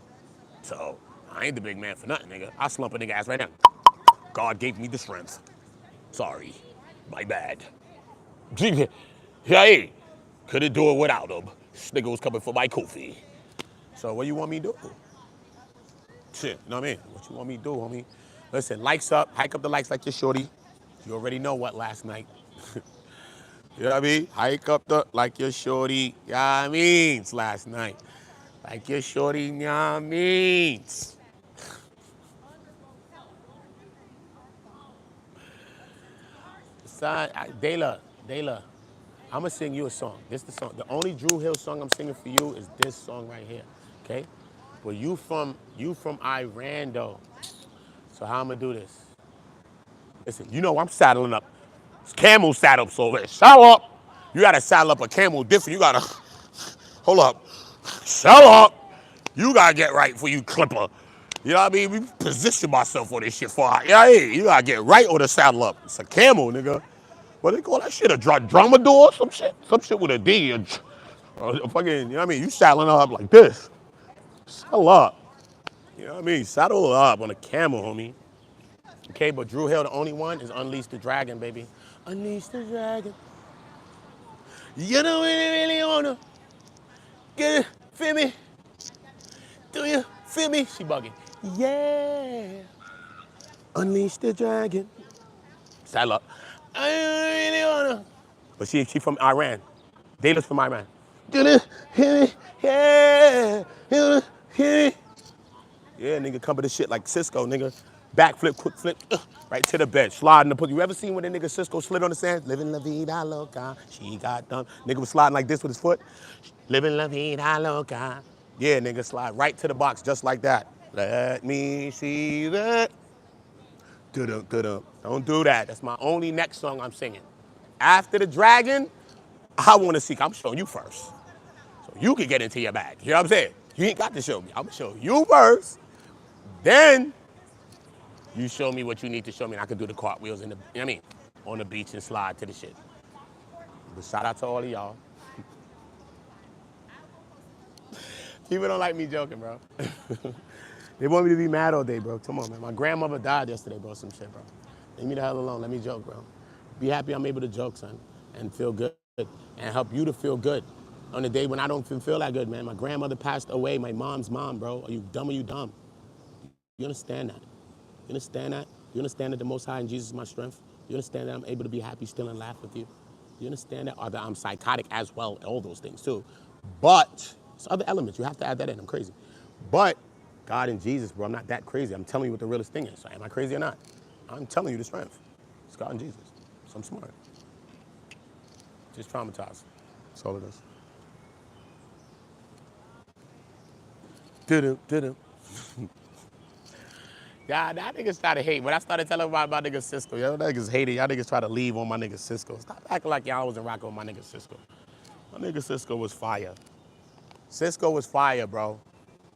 So I ain't the big man for nothing, nigga. I slump a nigga ass right now. God gave me the strength. Sorry. My bad. Hey, couldn't do it without him. This nigga was coming for my coffee. So what you want me to do? Shit, you know what I mean? What you want me to do, homie? Listen, likes up, hike up the likes like your shorty. You already know what last night. You know what I mean? Hike up the like your shorty, yeah, I mean, last night. Like your shorty, yeah, I mean. Dayla, I'm gonna sing you a song. This is the song. The only Drew Hill song I'm singing for you is this song right here. Okay? But you from Iran though. So how I'm gonna do this? Listen, you know I'm saddling up. It's camel saddle, so saddle up. You gotta saddle up a camel different. You gotta hold up. Saddle up. You gotta get right for you clipper. You know what I mean? We position myself for this shit for yeah, you gotta get right on the saddle up. It's a camel, nigga. What they call that shit? A dromedar? Some shit? Some shit with a D. A fucking, you know what I mean? You saddling up like this. Saddle up. You know what I mean? Saddle up on a camel, homie. Okay, but Drew Hill, the only one, is Unleash the Dragon, baby. Unleash the Dragon. You don't really wanna get it, feel me? Do you feel me? She bugging. Yeah. Unleash the Dragon. Saddle up. I don't really wanna. But she from Iran. Dayla's from Iran. Yeah. Yeah, nigga, cover the shit like Cisco, nigga. Backflip, quick flip, right to the bed. Sliding the pussy. You ever seen when the nigga Cisco slid on the sand? Living la vida loca. She got done. Nigga was sliding like this with his foot. Living la vida loca. Yeah, nigga, slide right to the box just like that. Let me see that. Don't do that. That's my only next song I'm singing. After the dragon, I want to see. I'm showing you first. So you can get into your bag. You know what I'm saying? You ain't got to show me. I'm going to show you first. Then you show me what you need to show me, and I can do the cartwheels in the, you know what I mean, on the beach and slide to the shit. But shout out to all of y'all. People don't like me joking, bro. They want me to be mad all day, bro. Come on, man. My grandmother died yesterday, bro. Some shit, bro. Leave me the hell alone. Let me joke, bro. Be happy I'm able to joke, son, and feel good, and help you to feel good on the day when I don't feel that good, man. My grandmother passed away, my mom's mom, bro. Are you dumb or you dumb? You understand that? You understand that? You understand that the Most High and Jesus is my strength? You understand that I'm able to be happy still and laugh with you? You understand that? Or that I'm psychotic as well, all those things too. But There's other elements. You have to add that in. I'm crazy. But God and Jesus, bro, I'm not that crazy. I'm telling you what the realest thing is. So am I crazy or not? I'm telling you the strength. It's God and Jesus. So I'm smart. Just traumatized. That's all it is. Did-do. Yeah, that nigga started hating. When I started telling about my nigga Cisco, yo, that niggas hated. Y'all niggas try to leave on my nigga Cisco. Stop acting like y'all wasn't rocking with my nigga Cisco. My nigga Cisco was fire. Cisco was fire, bro.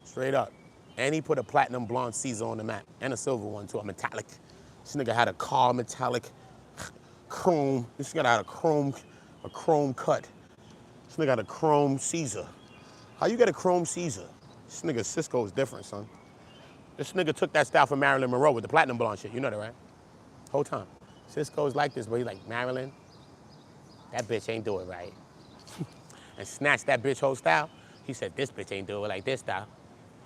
Straight up. And he put a platinum blonde Caesar on the map. And a silver one, too, a metallic. This nigga had a car metallic chrome. This nigga had a chrome cut. This nigga had a chrome Caesar. How you get a chrome Caesar? This nigga Cisco is different, son. This nigga took that style from Marilyn Monroe with the platinum blonde shit. You know that, right? Whole time. Cisco's like this, but he's like, Marilyn, that bitch ain't do it right. And snatched that bitch whole style. He said, this bitch ain't do it like this style.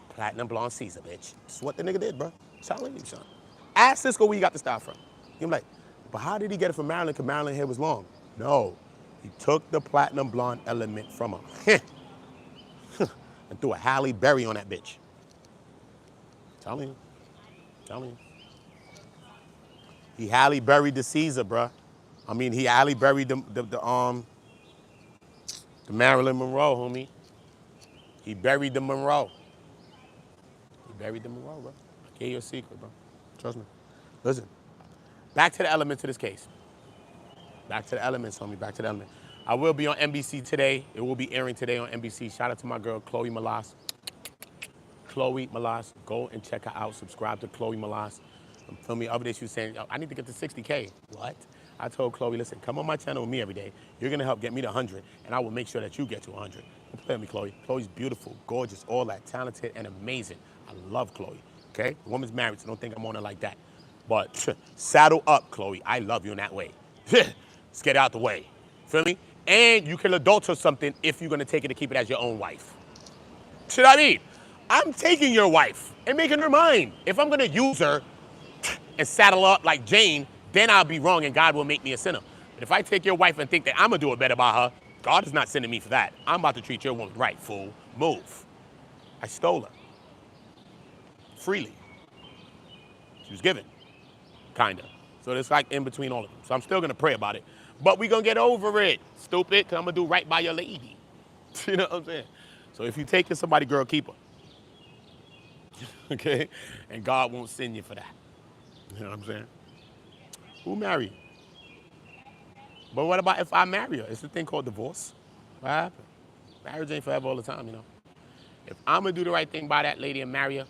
Platinum blonde Caesar, bitch. That's what the nigga did, bro. Telling you, son. Ask Cisco where you got the style from. You're like, but how did he get it from Marilyn? Because Marilyn hair was long. No, he took the platinum blonde element from her and threw a Halle Berry on that bitch. Telling you. He Halle Berry'd the Caesar, bruh. I mean, he Halle Berry'd the Marilyn Monroe, homie. He buried the Monroe. Bro. I gave you a secret, bro. Trust me. Listen, back to the elements of this case. Back to the elements, homie. Back to the elements. I will be on NBC today. It will be airing today on NBC. Shout out to my girl, Chloe Malas. Chloe Malas. Go and check her out. Subscribe to Chloe Malas. Feel me? Other day she was saying, I need to get to 60K. What? I told Chloe, listen, come on my channel with me every day. You're going to help get me to 100, and I will make sure that you get to 100. Don't play with me, Chloe. Chloe's beautiful, gorgeous, all that, talented, and amazing. I love Chloe, okay? The woman's married, so don't think I'm on her like that. But saddle up, Chloe. I love you in that way. Let's get out the way. Feel me? And you can adult her something if you're going to take it to keep it as your own wife. See what I mean? I'm taking your wife and making her mine. If I'm going to use her and saddle up like Jane, then I'll be wrong and God will make me a sinner. But if I take your wife and think that I'm going to do it better by her, God is not sending me for that. I'm about to treat your woman right, fool. Move. I stole her. Freely. She was given. Kinda. So it's like in between all of them. So I'm still going to pray about it. But we going to get over it, stupid, because I'm going to do right by your lady. You know what I'm saying? So if you take somebody, girl, keep her. Okay? And God won't send you for that. You know what I'm saying? Who married? But what about if I marry her? It's a thing called divorce. What happened? Marriage ain't forever all the time, you know. If I'm going to do the right thing by that lady and marry her,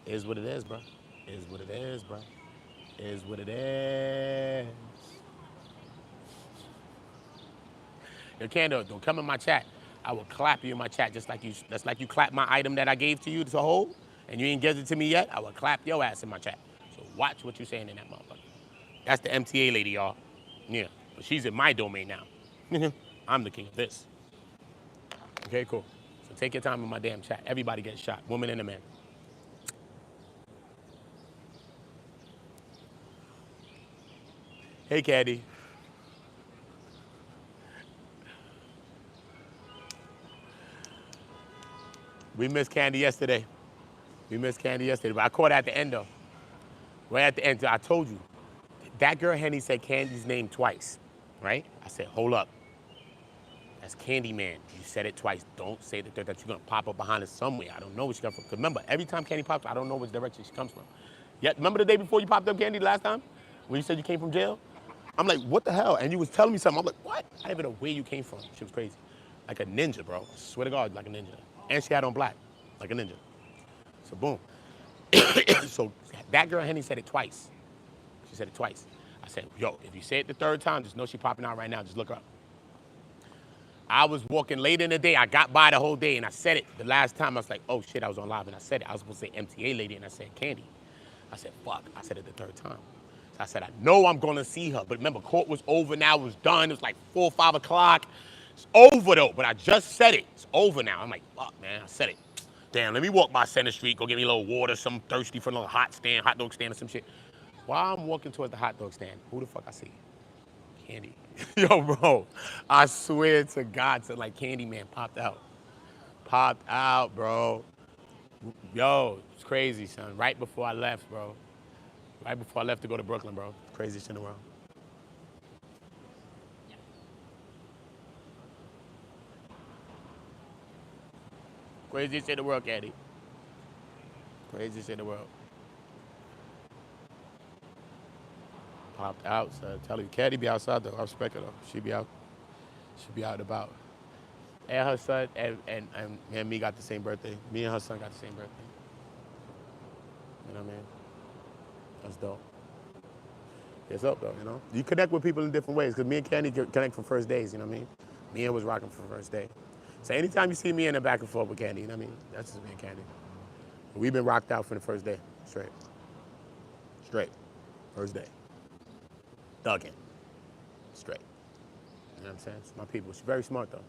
it is what it is, bro. It is what it is, bro. It is what it is. Yo, Kando, don't come in my chat. I will clap you in my chat just like you clap my item that I gave to you to hold, and you ain't give it to me yet. I will clap your ass in my chat. So watch what you're saying in that motherfucker. That's the MTA lady, y'all. Yeah, but she's in my domain now. I'm the king of this. Okay, cool. So take your time in my damn chat. Everybody gets shot, woman and a man. Hey, Caddy. We missed Candy yesterday. But I caught her at the end, though. Right at the end, I told you. That girl, Henny, said Candy's name twice, right? I said, hold up. That's Candyman. You said it twice. Don't say that you're going to pop up behind us somewhere. I don't know where she comes from. Because remember, every time Candy pops, I don't know which direction she comes from. Yeah, remember the day before you popped up, Candy, last time? When you said you came from jail? I'm like, what the hell? And you was telling me something. I'm like, what? I didn't even know where you came from. She was crazy. Like a ninja, bro. I swear to God, like a ninja. And she had on black, like a ninja. So boom. So that girl, Henny, said it twice. She said it twice. I said, yo, if you say it the third time, just know she popping out right now. Just look her up. I was walking late in the day. I got by the whole day, and I said it. The last time, I was like, oh, shit, I was on live, and I said it. I was supposed to say MTA lady, and I said Candy. I said, fuck. I said it the third time. So I said, I know I'm going to see her. But remember, court was over now. It was done. It was like 4 or 5 o'clock. It's over, though. But I just said it. It's over now. I'm like, fuck, man. I said it. Damn, let me walk by Center Street, go get me a little water, some thirsty for a little hot dog stand or some shit. While I'm walking towards the hot dog stand, who the fuck I see? Candy. Yo, bro, I swear to God, like Candyman popped out. Popped out, bro. Yo, it's crazy, son. Right before I left, bro. Right before I left to go to Brooklyn, bro. Craziest shit in the world. Craziest shit in the world, Caddy. Craziest shit in the world. Popped out, son. Tell you, Caddy be outside though. I respect her though. She be out. She be out and about. And her son and me got the same birthday. Me and her son got the same birthday. You know what I mean? That's dope. It's up though, you know? You connect with people in different ways, because me and Candy connect from first days, you know what I mean? Me and was rocking from first day. So anytime you see me in the back and forth with Candy, you know what I mean? That's just me and Candy. We've been rocked out from the first day, straight. Straight. First day. Thugging. Straight. You know what I'm saying? It's my people. She's very smart though.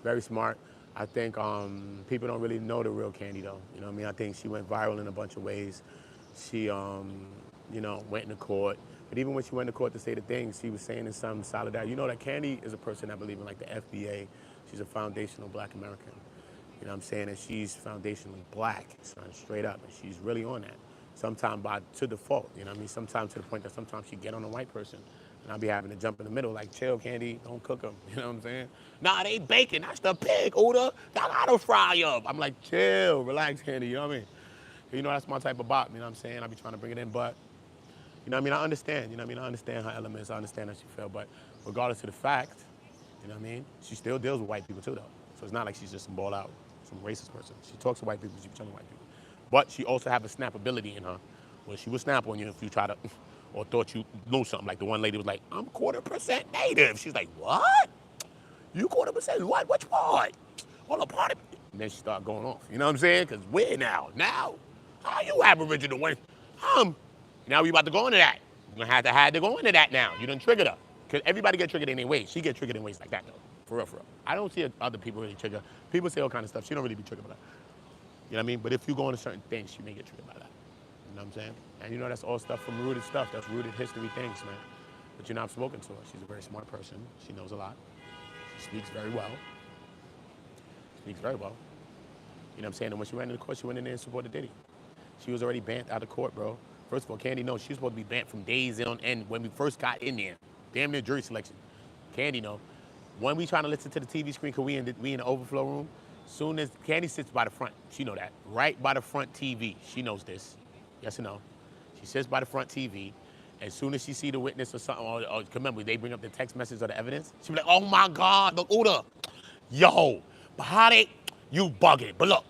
Very smart. I think people don't really know the real Candy though. You know what I mean? I think she went viral in a bunch of ways. She, you know, went into court. But even when she went to court to say the things, she was saying in some solidarity. You know that Candy is a person that believes in like the FBA. She's a foundational black American. You know what I'm saying? And she's foundationally black, son, straight up. And she's really on that. Sometimes to default, you know what I mean? Sometimes to the point that sometimes she get on a white person. And I'll be having to jump in the middle like, chill, Candy, don't cook them. You know what I'm saying? Nah, they bacon. That's the pig, Oda. I gotta fry up. I'm like, chill, relax, Candy. You know what I mean? You know, that's my type of bop. You know what I'm saying? I be trying to bring it in, but you know what I mean? I understand. You know what I mean? I understand her elements. I understand how she feel. But regardless of the fact, you know what I mean? She still deals with white people too, though. So it's not like she's just some ball out, some racist person. She talks to white people. She be telling white people. But she also have a snappability in her, where she will snap on you if you try to, or thought you knew something. Like the one lady was like, I'm 1/4% native. She's like, what? You 1/4% what? Which part? Well, a part of it. And then she start going off. You know what I'm saying? Because we're now. How you Aboriginal when? Now we about to go into that. You're gonna have to go into that now. You done triggered her. Because everybody get triggered in their ways. She get triggered in ways like that though. For real, for real. I don't see other people really trigger. People say all kind of stuff. She don't really be triggered by that. You know what I mean? But if you go into certain things, she may get triggered by that. You know what I'm saying? And you know that's all stuff from rooted stuff. That's rooted history things, man. But you're not spoken to her. She's a very smart person. She knows a lot. She speaks very well. Speaks very well. You know what I'm saying? And when she went into the court, she went in there and supported Diddy. She was already banned out of court, bro. First of all, Candy knows she was supposed to be banned from days on end when we first got in there. Damn near jury selection. Candy know. When we trying to listen to the TV screen, because we in the overflow room, soon as Candy sits by the front, she know that. Right by the front TV. She knows this. Yes or no? She sits by the front TV. As soon as she see the witness or something, or remember, they bring up the text message or the evidence, she be like, oh my God, look, Uda. Yo, but how they, you bugging, but look.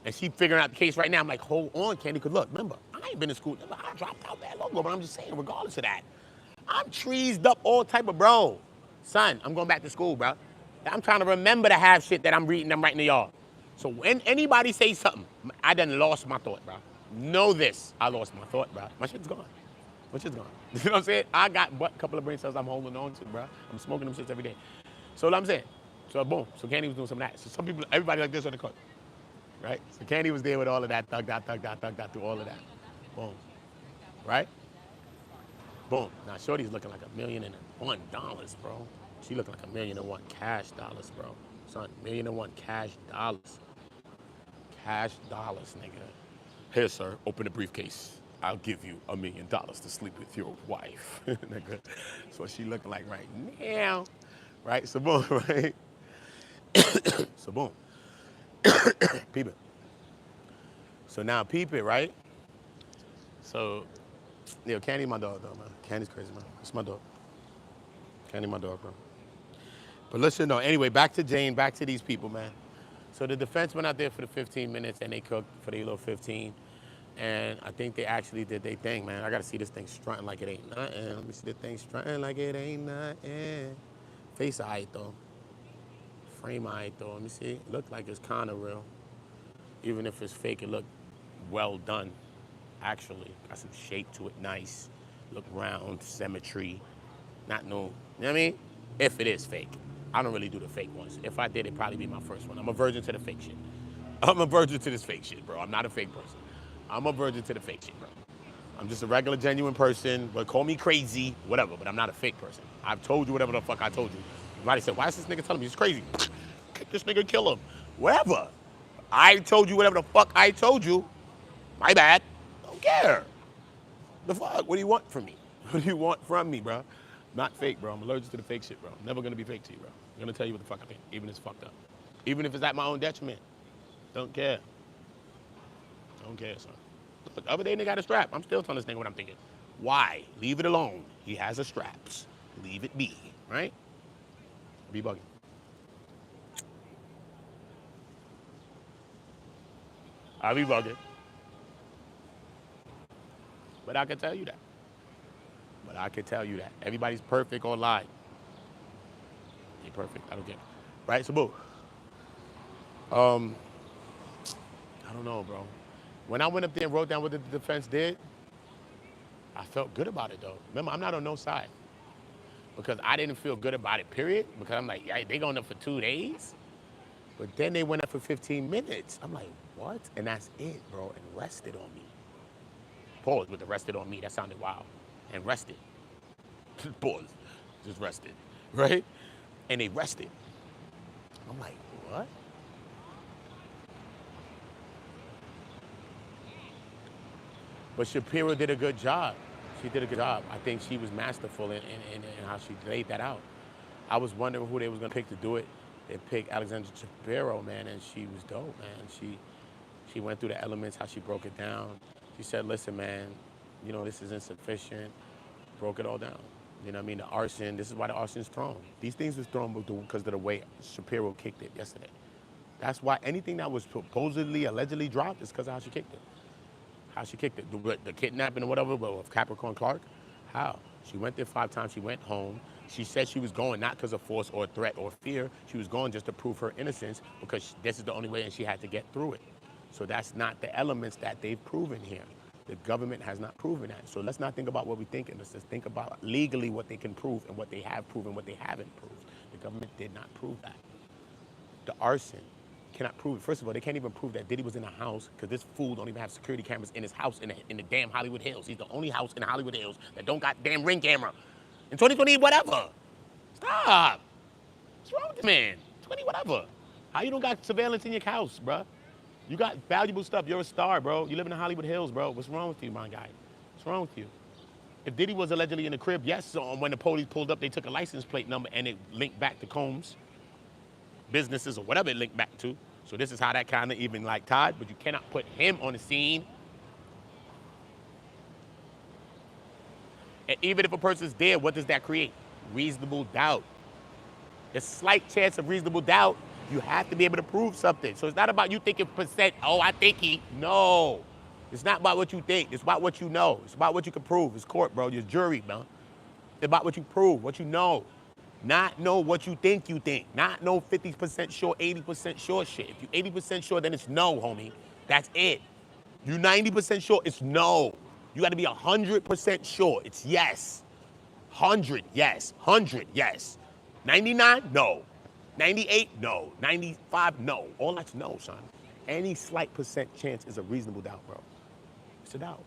And she figuring out the case right now. I'm like, hold on, Candy, because look, remember, I ain't been to school. I dropped out that long ago, but I'm just saying, regardless of that, I'm treesed up all type of, bro. Son, I'm going back to school, bro. I'm trying to remember to have shit that I'm writing to y'all. So when anybody say something, I done lost my thought, bro. Know this, I lost my thought, bro. My shit's gone. My shit's gone. You know what I'm saying? I got a couple of brain cells I'm holding on to, bro. I'm smoking them shits every day. So what I'm saying, so boom. So Candy was doing some of that. So some people, everybody like this on the court, right? So Candy was there with all of that, thug that, through all of that. Boom. Right? Boom. Now Shorty's looking like $1,000,001, bro. She looking like $1,000,001 cash dollars, bro. Son, $1,000,001 cash dollars. Cash dollars, nigga. Here, sir, open the briefcase. I'll give you $1,000,000 to sleep with your wife. Nigga. That's what she looking like right now. Right? So boom, right? So boom. Peep it. So now peep it, right? So, yo, Candy my dog, though, man. Candy's crazy, man. It's my dog. Candy my dog, bro. But listen, though, anyway, back to Jane, back to these people, man. So the defense went out there for the 15 minutes, and they cooked for the little 15. And I think they actually did their thing, man. I got to see this thing strutting like it ain't nothing. Let me see the thing strutting like it ain't nothing. Face all right, though. Frame all right, though. Let me see. It looked like it's kind of real. Even if it's fake, it looked well done. Actually, got some shape to it, nice. Look round, symmetry. Not no, you know what I mean? If it is fake. I don't really do the fake ones. If I did, it'd probably be my first one. I'm a virgin to the fake shit. I'm a virgin to this fake shit, bro. I'm not a fake person. I'm a virgin to the fake shit, bro. I'm just a regular, genuine person. But call me crazy, whatever, but I'm not a fake person. I've told you whatever the fuck I told you. Somebody said, why is this nigga telling me he's crazy? Kick this nigga, kill him. Whatever. I told you whatever the fuck I told you. My bad. Don't care. The fuck? What do you want from me? What do you want from me, bro? Not fake, bro. I'm allergic to the fake shit, bro. I'm never gonna be fake to you, bro. I'm gonna tell you what the fuck I think, even if it's fucked up. Even if it's at my own detriment. Don't care. Don't care, son. Look, the other day, nigga had a strap. I'm still telling this nigga what I'm thinking. Why? Leave it alone. He has a straps. Leave it be, right? Be bugging. I be bugging. But I can tell you that. But I can tell you that. Everybody's perfect online. They perfect. I don't care. Right? So, boo. I don't know, bro. When I went up there and wrote down what the defense did, I felt good about it, though. Remember, I'm not on no side. Because I didn't feel good about it, period. Because I'm like, yeah, they going up for 2 days? But then they went up for 15 minutes. I'm like, what? And that's it, bro. And rested on me. Pause with the rested on me. That sounded wild. And rested. Pause. Just rested. Right? And they rested. I'm like, what? But Shapiro did a good job. She did a good job. I think she was masterful in how she laid that out. I was wondering who they was gonna pick to do it. They picked Alexandra Shapiro, man, and she was dope, man. She went through the elements, how she broke it down. She said, listen, man, you know, this is insufficient. Broke it all down. You know what I mean? The arson, this is why the arson is thrown. These things was thrown because of the way Shapiro kicked it yesterday. That's why anything that was supposedly, allegedly dropped is because of how she kicked it. How she kicked it, the kidnapping or whatever, but with Capricorn Clark, how? She went there 5 times, she went home. She said she was going not because of force or threat or fear. She was going just to prove her innocence because this is the only way and she had to get through it. So that's not the elements that they've proven here. The government has not proven that. So let's not think about what we think, and let's just think about legally what they can prove and what they have proven, what they haven't proved. The government did not prove that. The arson cannot prove it. First of all, they can't even prove that Diddy was in the house because this fool don't even have security cameras in his house in the damn Hollywood Hills. He's the only house in the Hollywood Hills that don't got damn Ring camera. In 2020, whatever. Stop. What's wrong with this man? 20, whatever. How you don't got surveillance in your house, bro? You got valuable stuff. You're a star, bro. You live in the Hollywood Hills, bro. What's wrong with you, my guy? What's wrong with you? If Diddy was allegedly in the crib, yes, so when the police pulled up, they took a license plate number and it linked back to Combs, businesses or whatever it linked back to. So this is how that kind of even like tied, but you cannot put him on the scene. And even if a person's dead, what does that create? Reasonable doubt. A slight chance of reasonable doubt. You have to be able to prove something. So it's not about you thinking percent, oh, I think he. No. It's not about what you think. It's about what you know. It's about what you can prove. It's court, bro. Your jury, man. It's about what you prove, what you know. Not know what you think you think. Not know 50% sure, 80% sure shit. If you 80% sure, then it's no, homie. That's it. You 90% sure, it's no. You gotta be 100% sure. It's yes. 100, yes. 100, yes. 99, no. 98, no. 95, no. All that's no, son. Any slight percent chance is a reasonable doubt, bro. It's a doubt.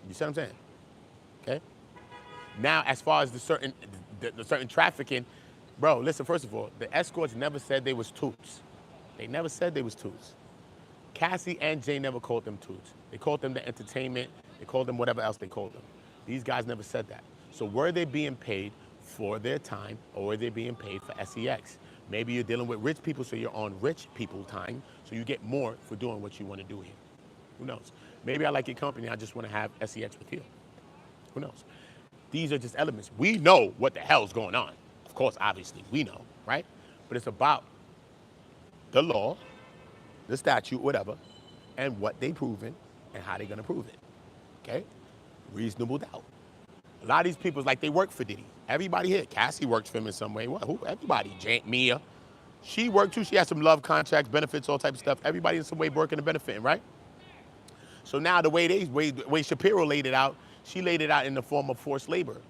You see what I'm saying? Okay? Now, as far as the certain trafficking, bro, listen, first of all, the escorts never said they was toots. They never said they was toots. Cassie and Jay never called them toots. They called them the entertainment. They called them whatever else they called them. These guys never said that. So were they being paid for their time or were they being paid for SEX? Maybe you're dealing with rich people, so you're on rich people time, so you get more for doing what you want to do here. Who knows? Maybe I like your company, I just want to have SEX with you. Who knows? These are just elements. We know what the hell's going on. Of course, obviously, we know, right? But it's about the law, the statute, whatever, and what they proven and how they're gonna prove it, okay? Reasonable doubt. A lot of these people, like they work for Diddy. Everybody here, Cassie works for him in some way. What? Who? Everybody. Mia, she worked too. She has some love contracts, benefits, all type of stuff. Everybody in some way working and benefiting, right? So now the way Shapiro laid it out, she laid it out in the form of forced labor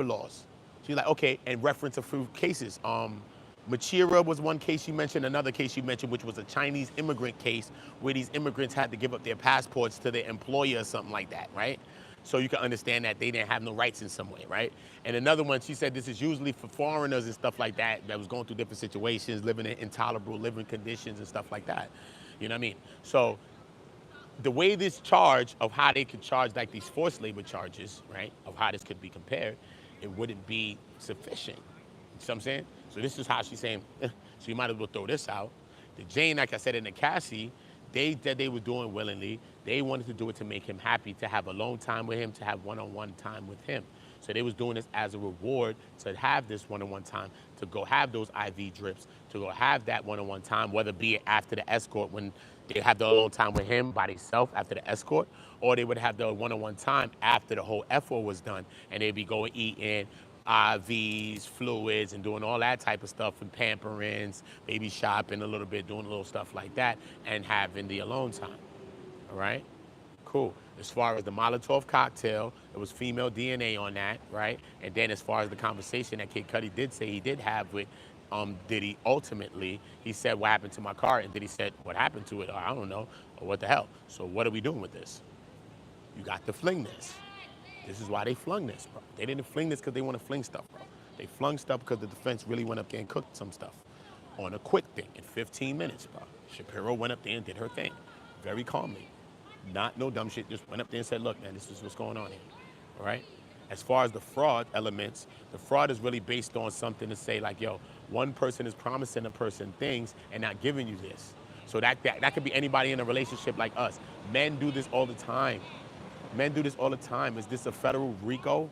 laws. She's like, okay, and reference a few cases. Machira was one case she mentioned, another case she mentioned, which was a Chinese immigrant case where these immigrants had to give up their passports to their employer or something like that, right? So you can understand that they didn't have no rights in some way, right? And another one, she said this is usually for foreigners and stuff like that was going through different situations, living in intolerable living conditions and stuff like that. You know what I mean? So the way this charge of how they could charge like these forced labor charges, right, of how this could be compared, it wouldn't be sufficient. You see what I'm saying? So this is how she's saying, so you might as well throw this out. The Jane, like I said, in the Cassie, they said they were doing willingly. They wanted to do it to make him happy, to have alone time with him, to have one-on-one time with him. So they was doing this as a reward to have this one-on-one time, to go have those IV drips, to go have that one-on-one time, whether it be after the escort when they have the alone time with him by themselves after the escort, or they would have the one-on-one time after the whole effort was done, and they'd be going eating IVs, fluids, and doing all that type of stuff, and pamperings, maybe shopping a little bit, doing a little stuff like that, and having the alone time. All right? Cool. As far as the Molotov cocktail, it was female DNA on that, right? And then as far as the conversation that Kid Cudi did say he did have with Diddy, ultimately, he said, what happened to my car? And Diddy said, what happened to it? Or, I don't know. Or what the hell? So what are we doing with this? You got to fling this. This is why they flung this, bro. They didn't fling this because they want to fling stuff, bro. They flung stuff because the defense really went up there and cooked some stuff on a quick thing in 15 minutes, bro. Shapiro went up there and did her thing very calmly. Not no dumb shit, just went up there and said, look, man, this is what's going on here, all right? As far as the fraud elements, the fraud is really based on something to say like, yo, one person is promising a person things and not giving you this. So that could be anybody in a relationship like us. Men do this all the time. Men do this all the time. Is this a federal RICO?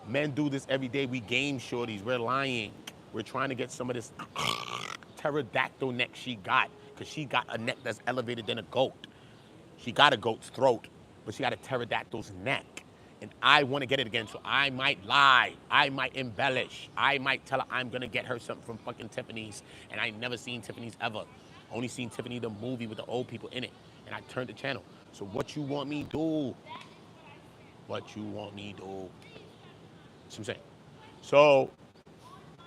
Men do this every day. We game shorties. We're lying. We're trying to get some of this pterodactyl neck she got, because she got a neck that's elevated than a goat. She got a goat's throat, but she got a pterodactyl's neck. And I want to get it again, so I might lie. I might embellish. I might tell her I'm going to get her something from fucking Tiffany's, and I never seen Tiffany's ever. Only seen Tiffany the movie with the old people in it, and I turned the channel. So what you want me to do? What you want me to do? That's what I'm saying. So,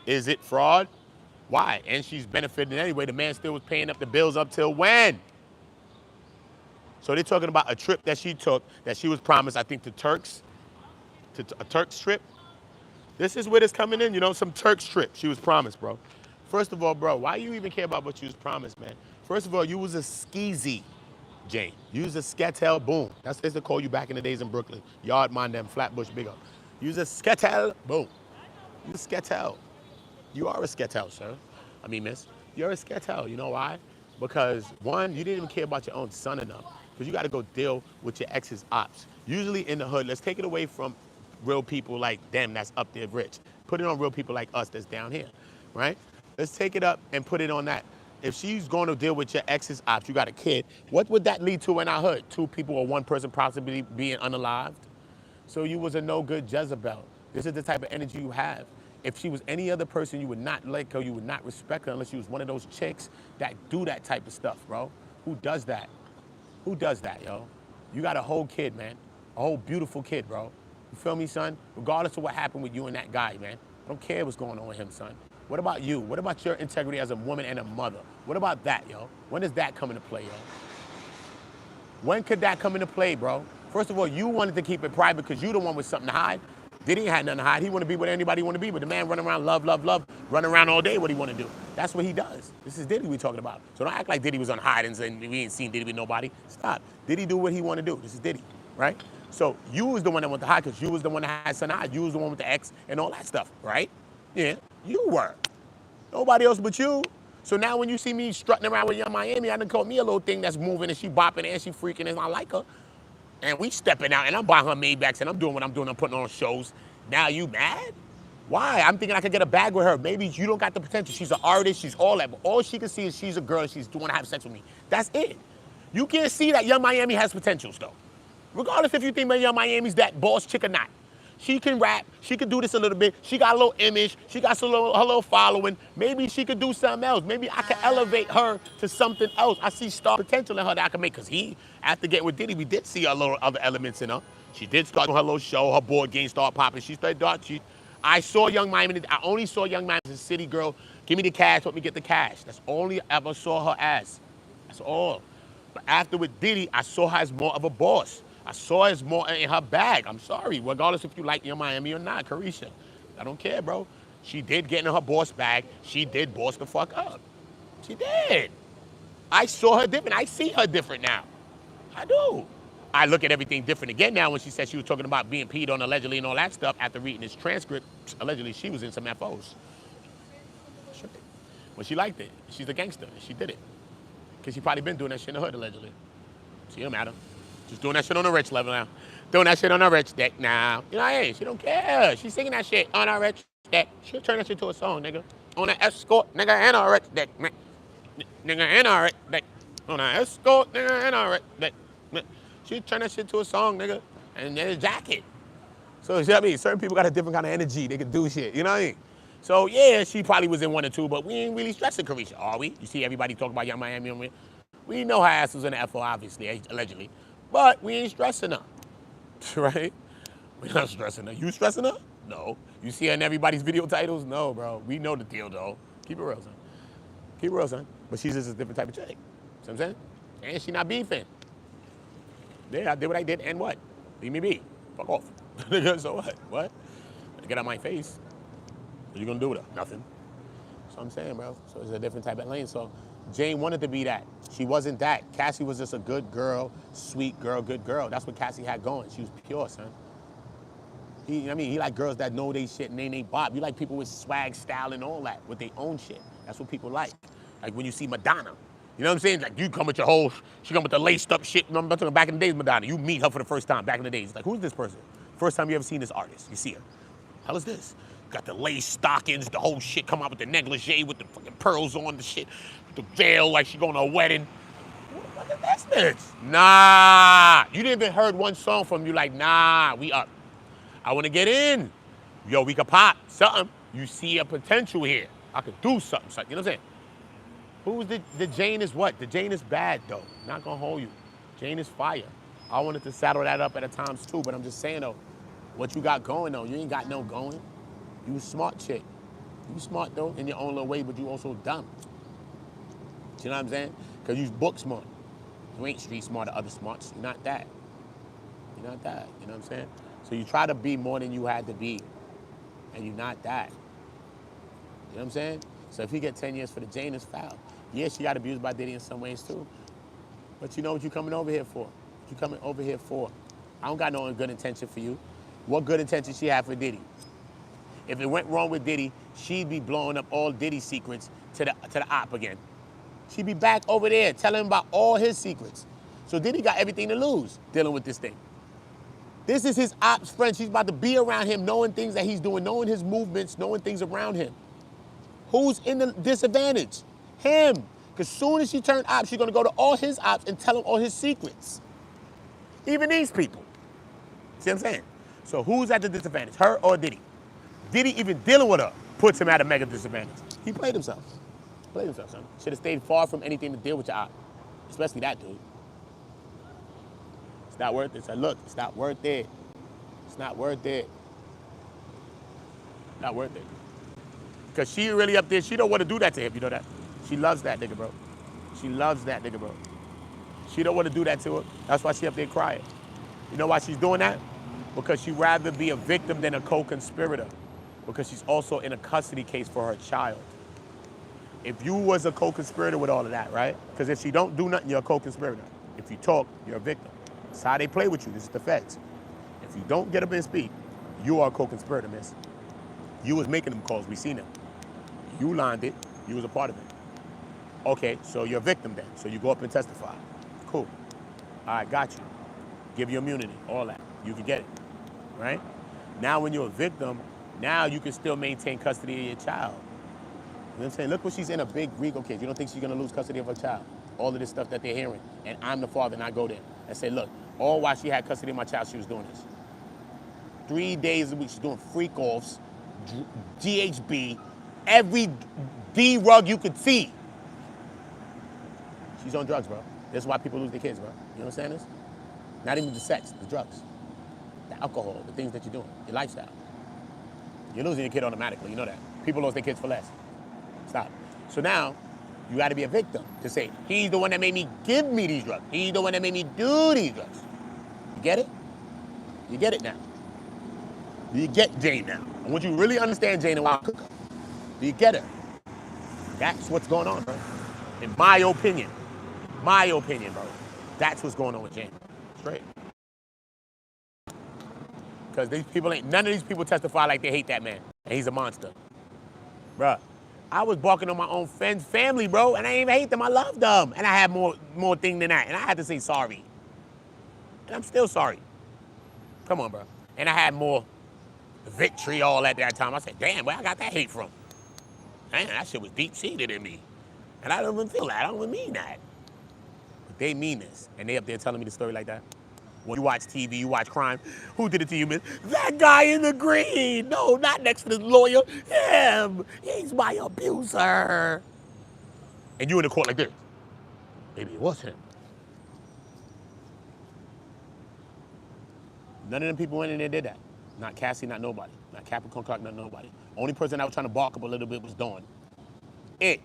is it fraud? Why? And she's benefiting anyway. The man still was paying up the bills up till when? So they're talking about a trip that she took, that she was promised, I think, to Turks, to a Turks trip. This is where it's coming in, you know, some Turks trip she was promised, bro. First of all, bro, why you even care about what you was promised, man? First of all, you was a skeezy, Jane. You was a sketel, boom. That's what they used to call you back in the days in Brooklyn. Yard man, them, Flatbush, big up. You was a sketel, boom. You a sketel. You are a sketel, sir. I mean, miss. You're a sketel. You know why? Because, one, you didn't even care about your own son enough. Because you got to go deal with your ex's ops. Usually in the hood, let's take it away from real people like them that's up there rich. Put it on real people like us that's down here, right? Let's take it up and put it on that. If she's going to deal with your ex's ops, you got a kid, what would that lead to in our hood? 2 people or 1 person possibly being unalived? So you was a no good Jezebel. This is the type of energy you have. If she was any other person, you would not like her, you would not respect her unless she was one of those chicks that do that type of stuff, bro. Who does that? Who does that, yo? You got a whole kid, man. A whole beautiful kid, bro. You feel me, son? Regardless of what happened with you and that guy, man. I don't care what's going on with him, son. What about you? What about your integrity as a woman and a mother? What about that, yo? When does that come into play, yo? When could that come into play, bro? First of all, you wanted to keep it private because you the one with something to hide. Diddy ain't had nothing to hide. He want to be with anybody he want to be with. The man running around, love, running around all day, what he want to do. That's what he does. This is Diddy we talking about. So don't act like Diddy was on hide and saying we ain't seen Diddy with nobody. Stop. Diddy do what he want to do. This is Diddy, right? So you was the one that went to hide because you was the one that had son hide. You was the one with the ex and all that stuff, right? Yeah, you were. Nobody else but you. So now when you see me strutting around with Young Miami, I done called me a little thing that's moving and she bopping and she freaking and I like her. And we stepping out and I'm buying her Maybachs and I'm doing what I'm doing. I'm putting on shows. Now you mad? Why? I'm thinking I could get a bag with her. Maybe you don't got the potential. She's an artist. She's all that. But all she can see is she's a girl and she's want to have sex with me. That's it. You can't see that Young Miami has potentials though. Regardless if you think Young Miami's that boss chick or not. She can rap. She could do this a little bit. She got a little image. She got her little following. Maybe she could do something else. Maybe I could elevate her to something else. I see star potential in her that I can make. Because after getting with Diddy, we did see a little other elements in her. She did start her little show. Her board game started popping. She started dark. I saw Young Miami. I only saw Young Miami as a city girl. Give me the cash. Let me get the cash. That's only I ever saw her as. That's all. But after with Diddy, I saw her as more of a boss. I saw it's more in her bag. I'm sorry, regardless if you like your Miami or not, Carisha. I don't care, bro. She did get in her boss bag. She did boss the fuck up. She did. I saw her different. I see her different now. I do. I look at everything different again now when she said she was talking about being peed on allegedly and all that stuff after reading this transcript. Allegedly, she was in some FOs. Sure. Well, she liked it. She's a gangster. She did it. Because she probably been doing that shit in the hood, allegedly. She don't matter. Just doing that shit on the rich level now. Doing that shit on her rich dick now. You know what I mean? She don't care. She's singing that shit on her rich dick. She'll turn that shit to a song, nigga. On an escort, nigga, and her rich dick. Nigga, and her rich dick. On an escort, nigga, and her rich dick. She'll turn that shit to a song, nigga. And then a jacket. So, you know what I mean? Certain people got a different kind of energy. They can do shit. You know what I mean? So, yeah, she probably was in 1 or 2, but we ain't really stressing Carisha, are we? You see everybody talking about Young Miami on me? We know her ass was in the FO, obviously, allegedly. But we ain't stressing her, right? We're not stressing her. You stressing her? No. You see her in everybody's video titles? No, bro. We know the deal, though. Keep it real, son. Keep it real, son. But she's just a different type of chick. See what I'm saying? And she not beefing. Yeah, I did what I did, and what? Leave me be. Fuck off. So what? What? Get out my face. What you gonna do with her? Nothing. That's what I'm saying, bro. So it's a different type of lane. So Jane wanted to be that. She wasn't that. Cassie was just a good girl, sweet girl, good girl. That's what Cassie had going. She was pure, son. He like girls that know they shit and they ain't bop. You like people with swag, style, and all that, with their own shit. That's what people like. Like when you see Madonna. You know what I'm saying? Like you come with your whole, she come with the laced up shit. I'm talking back in the days, Madonna. You meet her for the first time back in the days. It's like, who's this person? First time you ever seen this artist. You see her. Hell is this? Got the lace stockings, the whole shit, come out with the negligee, with the fucking pearls on the shit, with the veil like she going to a wedding. What the fuck is this bitch? Nah. You didn't even heard one song from you like, nah, we up. I want to get in. Yo, we could pop something. You see a potential here. I could do something. You know what I'm saying? Who's the Jane is what? The Jane is bad, though. Not going to hold you. Jane is fire. I wanted to saddle that up at a times, too, but I'm just saying, though, what you got going, though, you ain't got no going. You a smart chick. You smart, though, in your own little way, but you also dumb. You know what I'm saying? Because you book smart. You ain't street smart or other smarts. You're not that. You're not that. You know what I'm saying? So you try to be more than you had to be, and you're not that. You know what I'm saying? So if you get 10 years for the Jane, it's foul. Yeah, she got abused by Diddy in some ways, too. But you know what you coming over here for? What you coming over here for? I don't got no good intention for you. What good intention she had for Diddy? If it went wrong with Diddy, she'd be blowing up all Diddy's secrets to the op again. She'd be back over there telling him about all his secrets. So Diddy got everything to lose dealing with this thing. This is his ops friend. She's about to be around him, knowing things that he's doing, knowing his movements, knowing things around him. Who's in the disadvantage? Him. Because soon as she turned ops, she's going to go to all his ops and tell him all his secrets. Even these people. See what I'm saying? So who's at the disadvantage, her or Diddy? Diddy even dealing with her puts him at a mega disadvantage. He played himself. Played himself, son. Should have stayed far from anything to deal with your op. Especially that dude. It's not worth it. So look, it's not worth it. It's not worth it. Not worth it. Because she really up there, she don't want to do that to him, you know that? She loves that nigga, bro. She loves that nigga, bro. She don't want to do that to her. That's why she up there crying. You know why she's doing that? Because she'd rather be a victim than a co-conspirator. Because she's also in a custody case for her child. If you was a co-conspirator with all of that, right? Because if she don't do nothing, you're a co-conspirator. If you talk, you're a victim. That's how they play with you. This is the feds. If you don't get up and speak, you are a co-conspirator, miss. You was making them calls. We seen them. You lined it. You was a part of it. Okay, so you're a victim then. So you go up and testify. Cool. All right, got you. Give you immunity, all that. You can get it, right? Now when you're a victim, now you can still maintain custody of your child. You know what I'm saying? Look what she's in, a big RICO case. You don't think she's gonna lose custody of her child? All of this stuff that they're hearing. And I'm the father and I go there and say, look, all while she had custody of my child, she was doing this. 3 days a week, she's doing freak offs, GHB, every D-rug you could see. She's on drugs, bro. That's why people lose their kids, bro. You know what I'm saying? This? Not even the sex, the drugs, the alcohol, the things that you're doing, your lifestyle. You're losing your kid automatically, you know that. People lose their kids for less. Stop. So now, you gotta be a victim to say, he's the one that made me give me these drugs. He's the one that made me do these drugs. You get it? You get it now. Do you get Jane now? I want you to really understand Jane and why I cook her. Do you get her? That's what's going on, bro. In my opinion. My opinion, bro. That's what's going on with Jane. Straight. Because these people ain't, none of these people testify like they hate that man. And he's a monster. Bruh. I was barking on my own friend's family, bro, and I didn't even hate them. I loved them. And I had more thing than that. And I had to say sorry. And I'm still sorry. Come on, bro. And I had more vitriol at that time. I said, damn, where I got that hate from? Man, that shit was deep-seated in me. And I don't even feel that. I don't even mean that. But they mean this. And they up there telling me the story like that. When you watch TV, you watch crime. Who did it to you, miss? That guy in the green. No, not next to the lawyer. Him. He's my abuser. And you in the court like this. Maybe it was him. None of them people went in there did that. Not Cassie, not nobody. Not Capricorn Clark, not nobody. Only person that was trying to bark up a little bit was Dawn. What's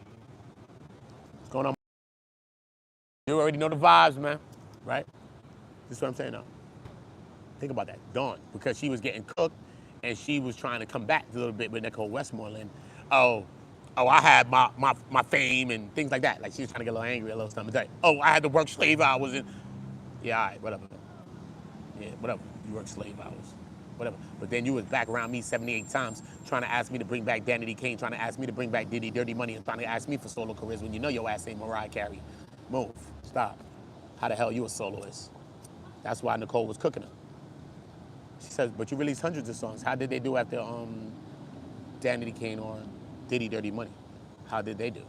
going on? You already know the vibes, man. Right? This is what I'm saying now. Think about that. Dawn. Because she was getting cooked and she was trying to come back a little bit with Nicole Westmoreland. Oh, I had my fame and things like that. Like she was trying to get a little angry, a little something. Like, oh, I had to work slave hours. Yeah, all right, whatever. Yeah, whatever. You work slave hours. Whatever. But then you was back around me 78 times trying to ask me to bring back Danity Kane, trying to ask me to bring back Diddy Dirty Money, and trying to ask me for solo careers when you know your ass ain't Mariah Carey. Move. Stop. How the hell you a soloist? That's why Nicole was cooking her. She says, but you released hundreds of songs. How did they do after Danity Kane or Diddy Dirty Money? How did they do?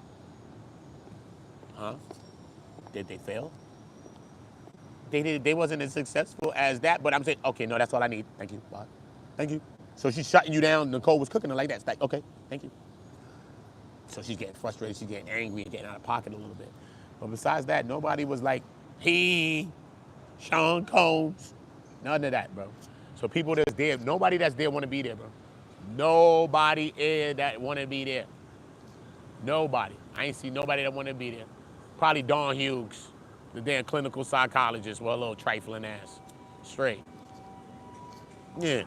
Huh? Did they fail? They wasn't as successful as that, but I'm saying, okay, no, that's all I need. Thank you. Bye. Thank you. So she's shutting you down. Nicole was cooking her like that. It's like, okay, thank you. So she's getting frustrated. She's getting angry and getting out of pocket a little bit. But besides that, nobody was like, Sean Combs. None of that, bro. So people that's there, nobody that's there want to be there, bro. Nobody is that want to be there. Nobody. I ain't see nobody that want to be there. Probably Dawn Hughes, the damn clinical psychologist with a little trifling ass. Straight. Yeah.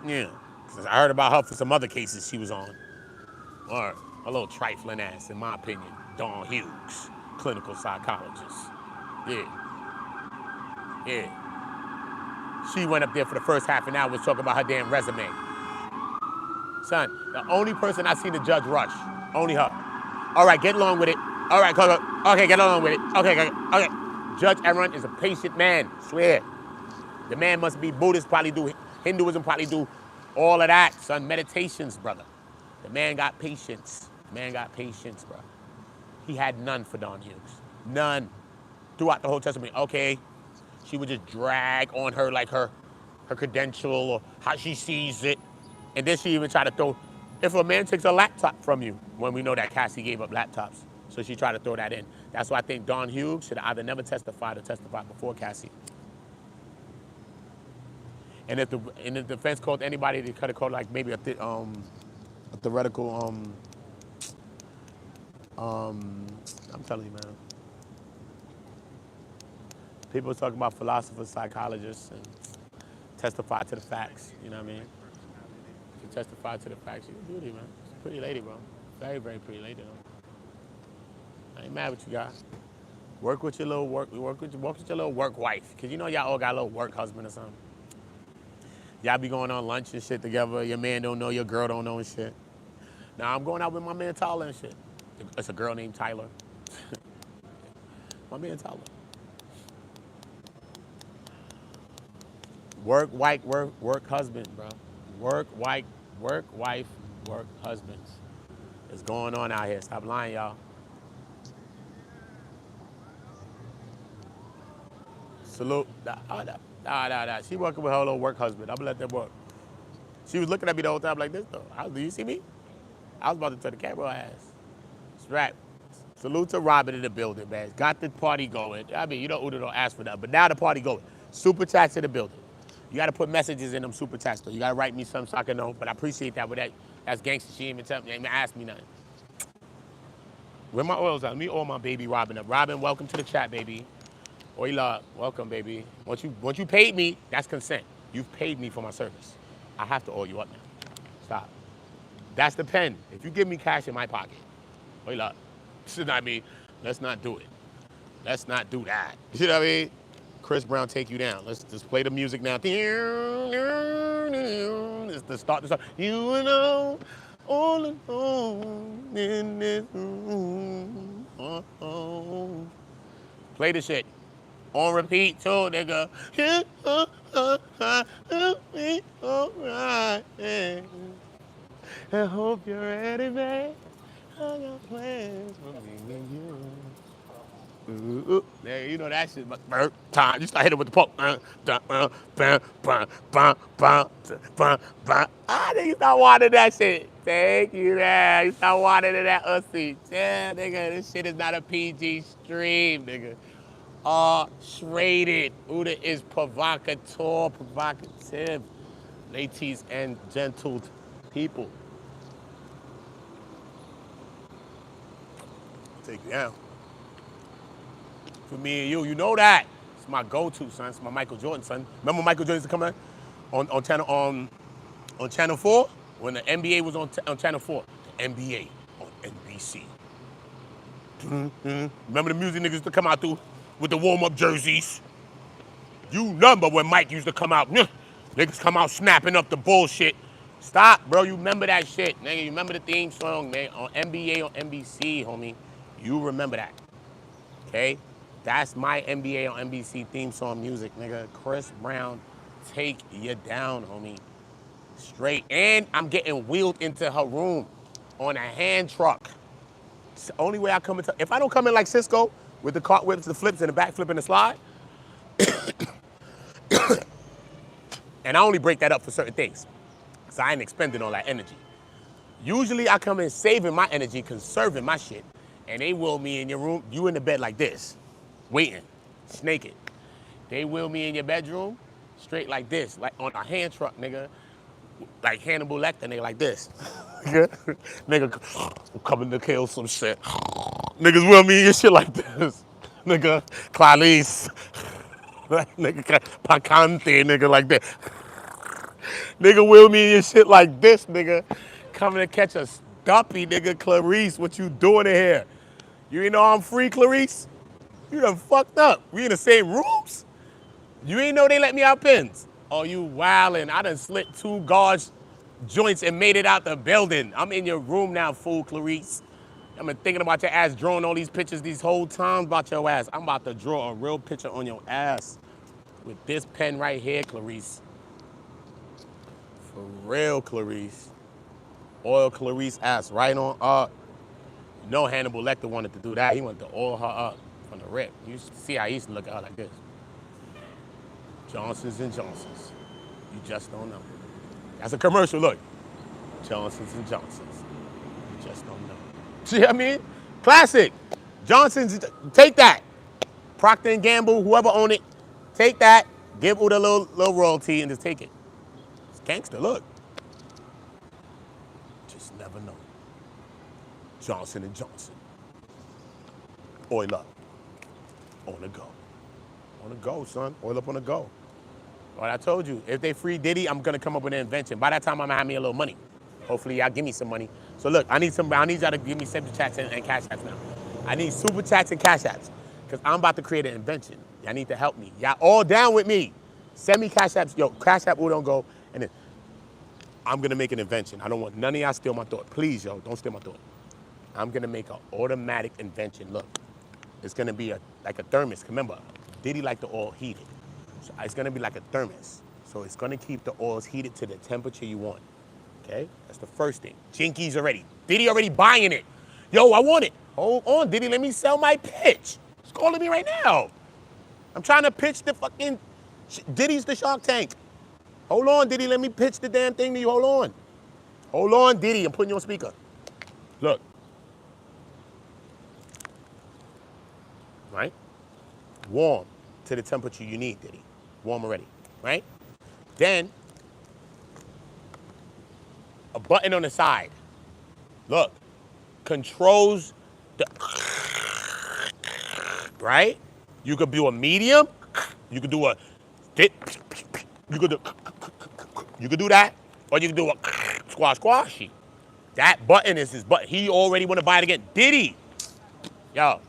Yeah. I heard about her for some other cases she was on. Or a little trifling ass, in my opinion. Dawn Hughes, clinical psychologist. Yeah. Yeah. She went up there for the first half an hour was talking about her damn resume. Son, the only person I seen the judge rush, only her. All right, get along with it. All right, okay, get along with it. Okay. Judge Aaron is a patient man, swear. The man must be Buddhist, probably do Hinduism, probably do all of that, son. Meditations, brother. The man got patience. The man got patience, bro. He had none for Dawn Hughes. None. Throughout the whole testimony, okay. She would just drag on her like her credential or how she sees it. And then she even tried to throw, if a man takes a laptop from you, when we know that Cassie gave up laptops. So she tried to throw that in. That's why I think Dawn Hughes should have either never testified or testified before Cassie. And if the defense called anybody, they could have called like maybe a theoretical, I'm telling you, man. People talking about philosophers, psychologists, and testify to the facts. You know what I mean? To testify to the facts. She's a beauty, man. She's a pretty lady, bro. Very, very pretty lady, though. I ain't mad with you guys. Work with your little work with your little work wife. Cause you know y'all all got a little work husband or something. Y'all be going on lunch and shit together. Your man don't know, your girl don't know and shit. Now I'm going out with my man Tyler and shit. It's a girl named Tyler. My man Tyler. Work wife, work husband, bro. Work wife, work husbands. It's going on out here. Stop lying, y'all. Salute. Nah. She working with her little work husband. I'm gonna let them work. She was looking at me the whole time like this, though. Do you see me? I was about to turn the camera on her ass. That's right. Salute to Robin in the building, man. Got the party going. I mean, you know Uda don't ask for that, but now the party going. Super chats in the building. You gotta put messages in them super chats, though. You gotta write me something so I can know, but I appreciate that. But that's gangster. She ain't even ask me nothing. Where my oils at? Let me oil my baby Robin up. Robin, welcome to the chat, baby. Oila, welcome, baby. Once you paid me, that's consent. You've paid me for my service. I have to owe you up now. Stop. That's the pen. If you give me cash in my pocket, oila. You know what I mean? Let's not do it. Let's not do that. You know what I mean? Chris Brown, take you down. Let's just play the music now. It's the start. The start. You know, all alone in this room. Play the shit on repeat too, nigga. Alright. I hope you're ready, man. I got plans for me and you. There, you know that shit. Time. You start hitting with the pump. Nigga start wanting that shit. Thank you, man. You start wanting that ussy. Yeah, nigga, this shit is not a PG stream, nigga. Shraded. Ooda is provocative. Ladies and gentle people. Take you down. For me and you know that. It's my go-to, son. It's my Michael Jordan, son. Remember Michael Jordan used to come on channel 4 when the NBA was on channel 4. The NBA on NBC. Remember the music niggas used to come out through with the warm-up jerseys. You remember when Mike used to come out? Niggas come out snapping up the bullshit. Stop, bro. You remember that shit, nigga. You remember the theme song, man, on NBA on NBC, homie. You remember that, okay? That's my NBA on NBC theme song music, nigga. Chris Brown, take you down, homie. Straight. And I'm getting wheeled into her room on a hand truck. It's the only way I come into. If I don't come in like Cisco with the cart whips, the flips, and the back flip and the slide, and I only break that up for certain things, because I ain't expending all that energy. Usually I come in saving my energy, conserving my shit, and they will me in your room, you in the bed like this, waiting, snaking. They will me in your bedroom, straight like this, like on a hand truck, nigga. Like Hannibal Lecter, nigga, like this. Nigga, coming to kill some shit. Niggas will me in your shit like this. Nigga, Clarice. Nigga, Pacante, nigga, like that. Nigga will me in your shit like this, nigga. Coming to catch a stumpy, nigga. Clarice, what you doing in here? You ain't know I'm free, Clarice? You done fucked up. We in the same rooms? You ain't know they let me out pins. Oh, you wildin'. I done slit 2 guards joints and made it out the building. I'm in your room now, fool, Clarice. I've been thinking about your ass, drawing all these pictures these whole times about your ass. I'm about to draw a real picture on your ass with this pen right here, Clarice. For real, Clarice. Oil Clarice ass right on up. You know Hannibal Lecter wanted to do that. He wanted to oil her up from the rip. You used to see how he used to look at her like this. Johnsons & Johnsons. You just don't know. That's a commercial, look. Johnsons & Johnsons. You just don't know. See what I mean? Classic. Johnson's, take that. Procter & Gamble, whoever own it, take that. Give Uda a little royalty and just take it. It's gangster, look. Just never know. Johnson & Johnson. Oil up. On the go. On the go, son. Oil up on the go. Well, I told you, if they free Diddy, I'm gonna come up with an invention. By that time, I'm gonna have me a little money. Hopefully, y'all give me some money. So look, I need y'all to give me super chats and cash apps now. I need super chats and cash apps, because I'm about to create an invention. Y'all need to help me. Y'all all down with me. Send me cash apps. Yo, cash app Ootaongo, and then I'm gonna make an invention. I don't want none of y'all steal my thought. Please, yo, don't steal my thought. I'm gonna make an automatic invention. Look, it's gonna be like a thermos. Remember, Diddy like the oil heated. So it's gonna be like a thermos. So it's gonna keep the oils heated to the temperature you want. Okay? That's the first thing. Jinkies already. Diddy already buying it. Yo, I want it. Hold on, Diddy, let me sell my pitch. He's calling me right now. I'm trying to pitch the fucking, Diddy's the Shark Tank. Hold on, Diddy, let me pitch the damn thing to you. Hold on. Hold on, Diddy, I'm putting you on speaker. Look. Right? Warm to the temperature you need, Diddy. Warm already, right? Then, a button on the side. Look, controls the, right? You could do a medium. You could do a, you could do, you could do that, or you could do a squashy. That button is his button. He already want to buy it again. Diddy, yo,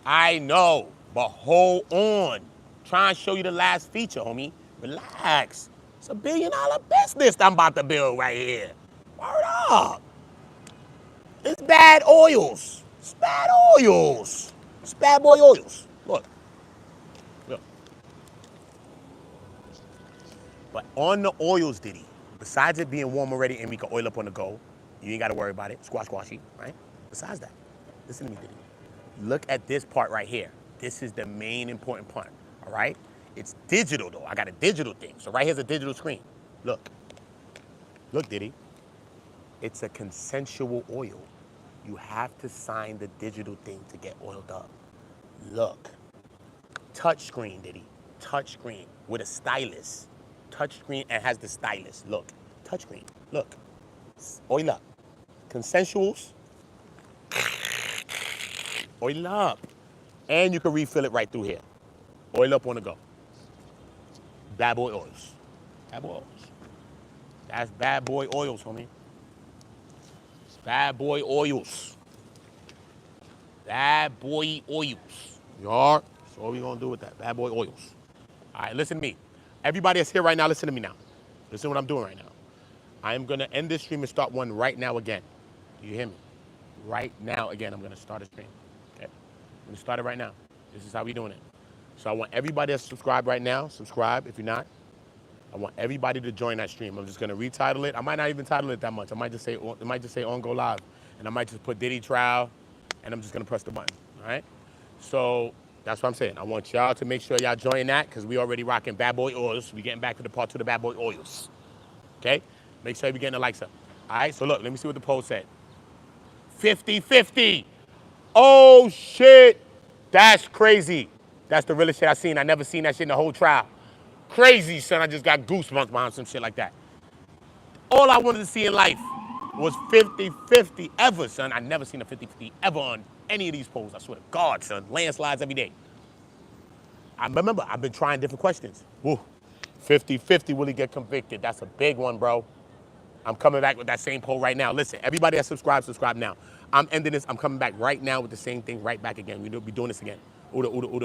I know, but hold on. Trying to show you the last feature, homie. Relax. It's a $1 billion business I'm about to build right here. Word up. It's bad oils. It's bad oils. It's bad boy oils. Look. Look. But on the oils, Diddy, besides it being warm already and we can oil up on the go, you ain't got to worry about it. Squashy, right? Besides that, listen to me, Diddy. Look at this part right here. This is the main important part, all right? It's digital, though. I got a digital thing. So right here's a digital screen. Look. Look, Diddy. It's a consensual oil. You have to sign the digital thing to get oiled up. Look. Touch screen, Diddy. Touch screen with a stylus. Touch screen and has the stylus. Look. Touch screen. Look. Oil up. Consensuals. Oil up. And you can refill it right through here. Oil up on the go. Bad boy oils. Bad boy oils. That's bad boy oils, homie. Bad boy oils. Bad boy oils. You are? So what we gonna do with that? Bad boy oils. All right, listen to me. Everybody that's here right now, listen to me now. Listen to what I'm doing right now. I am gonna end this stream and start one right now again. Do you hear me? Right now again, I'm gonna start a stream. Okay? I'm gonna start it right now. This is how we doing it. So I want everybody that's subscribed right now, subscribe if you're not. I want everybody to join that stream. I'm just gonna retitle it. I might not even title it that much. I might just say on go live, and I might just put Diddy Trial, and I'm just gonna press the button. All right. So that's what I'm saying. I want y'all to make sure y'all join that because we already rocking Bad Boy Oils. We getting back to the part 2 of the Bad Boy Oils. Okay. Make sure we getting the likes up. All right. So look, let me see what the poll said. 50-50. Oh shit. That's crazy. That's the realest shit I seen. I never seen that shit in the whole trial. Crazy, son. I just got goosebumps behind some shit like that. All I wanted to see in life was 50-50 ever, son. I never seen a 50-50 ever on any of these polls. I swear to God, son. Landslides every day. I remember, I've been trying different questions. Woo. 50-50, will he get convicted? That's a big one, bro. I'm coming back with that same poll right now. Listen, everybody that subscribe now. I'm ending this. I'm coming back right now with the same thing right back again. We'll be doing this again. Ooda, ooda, ooda.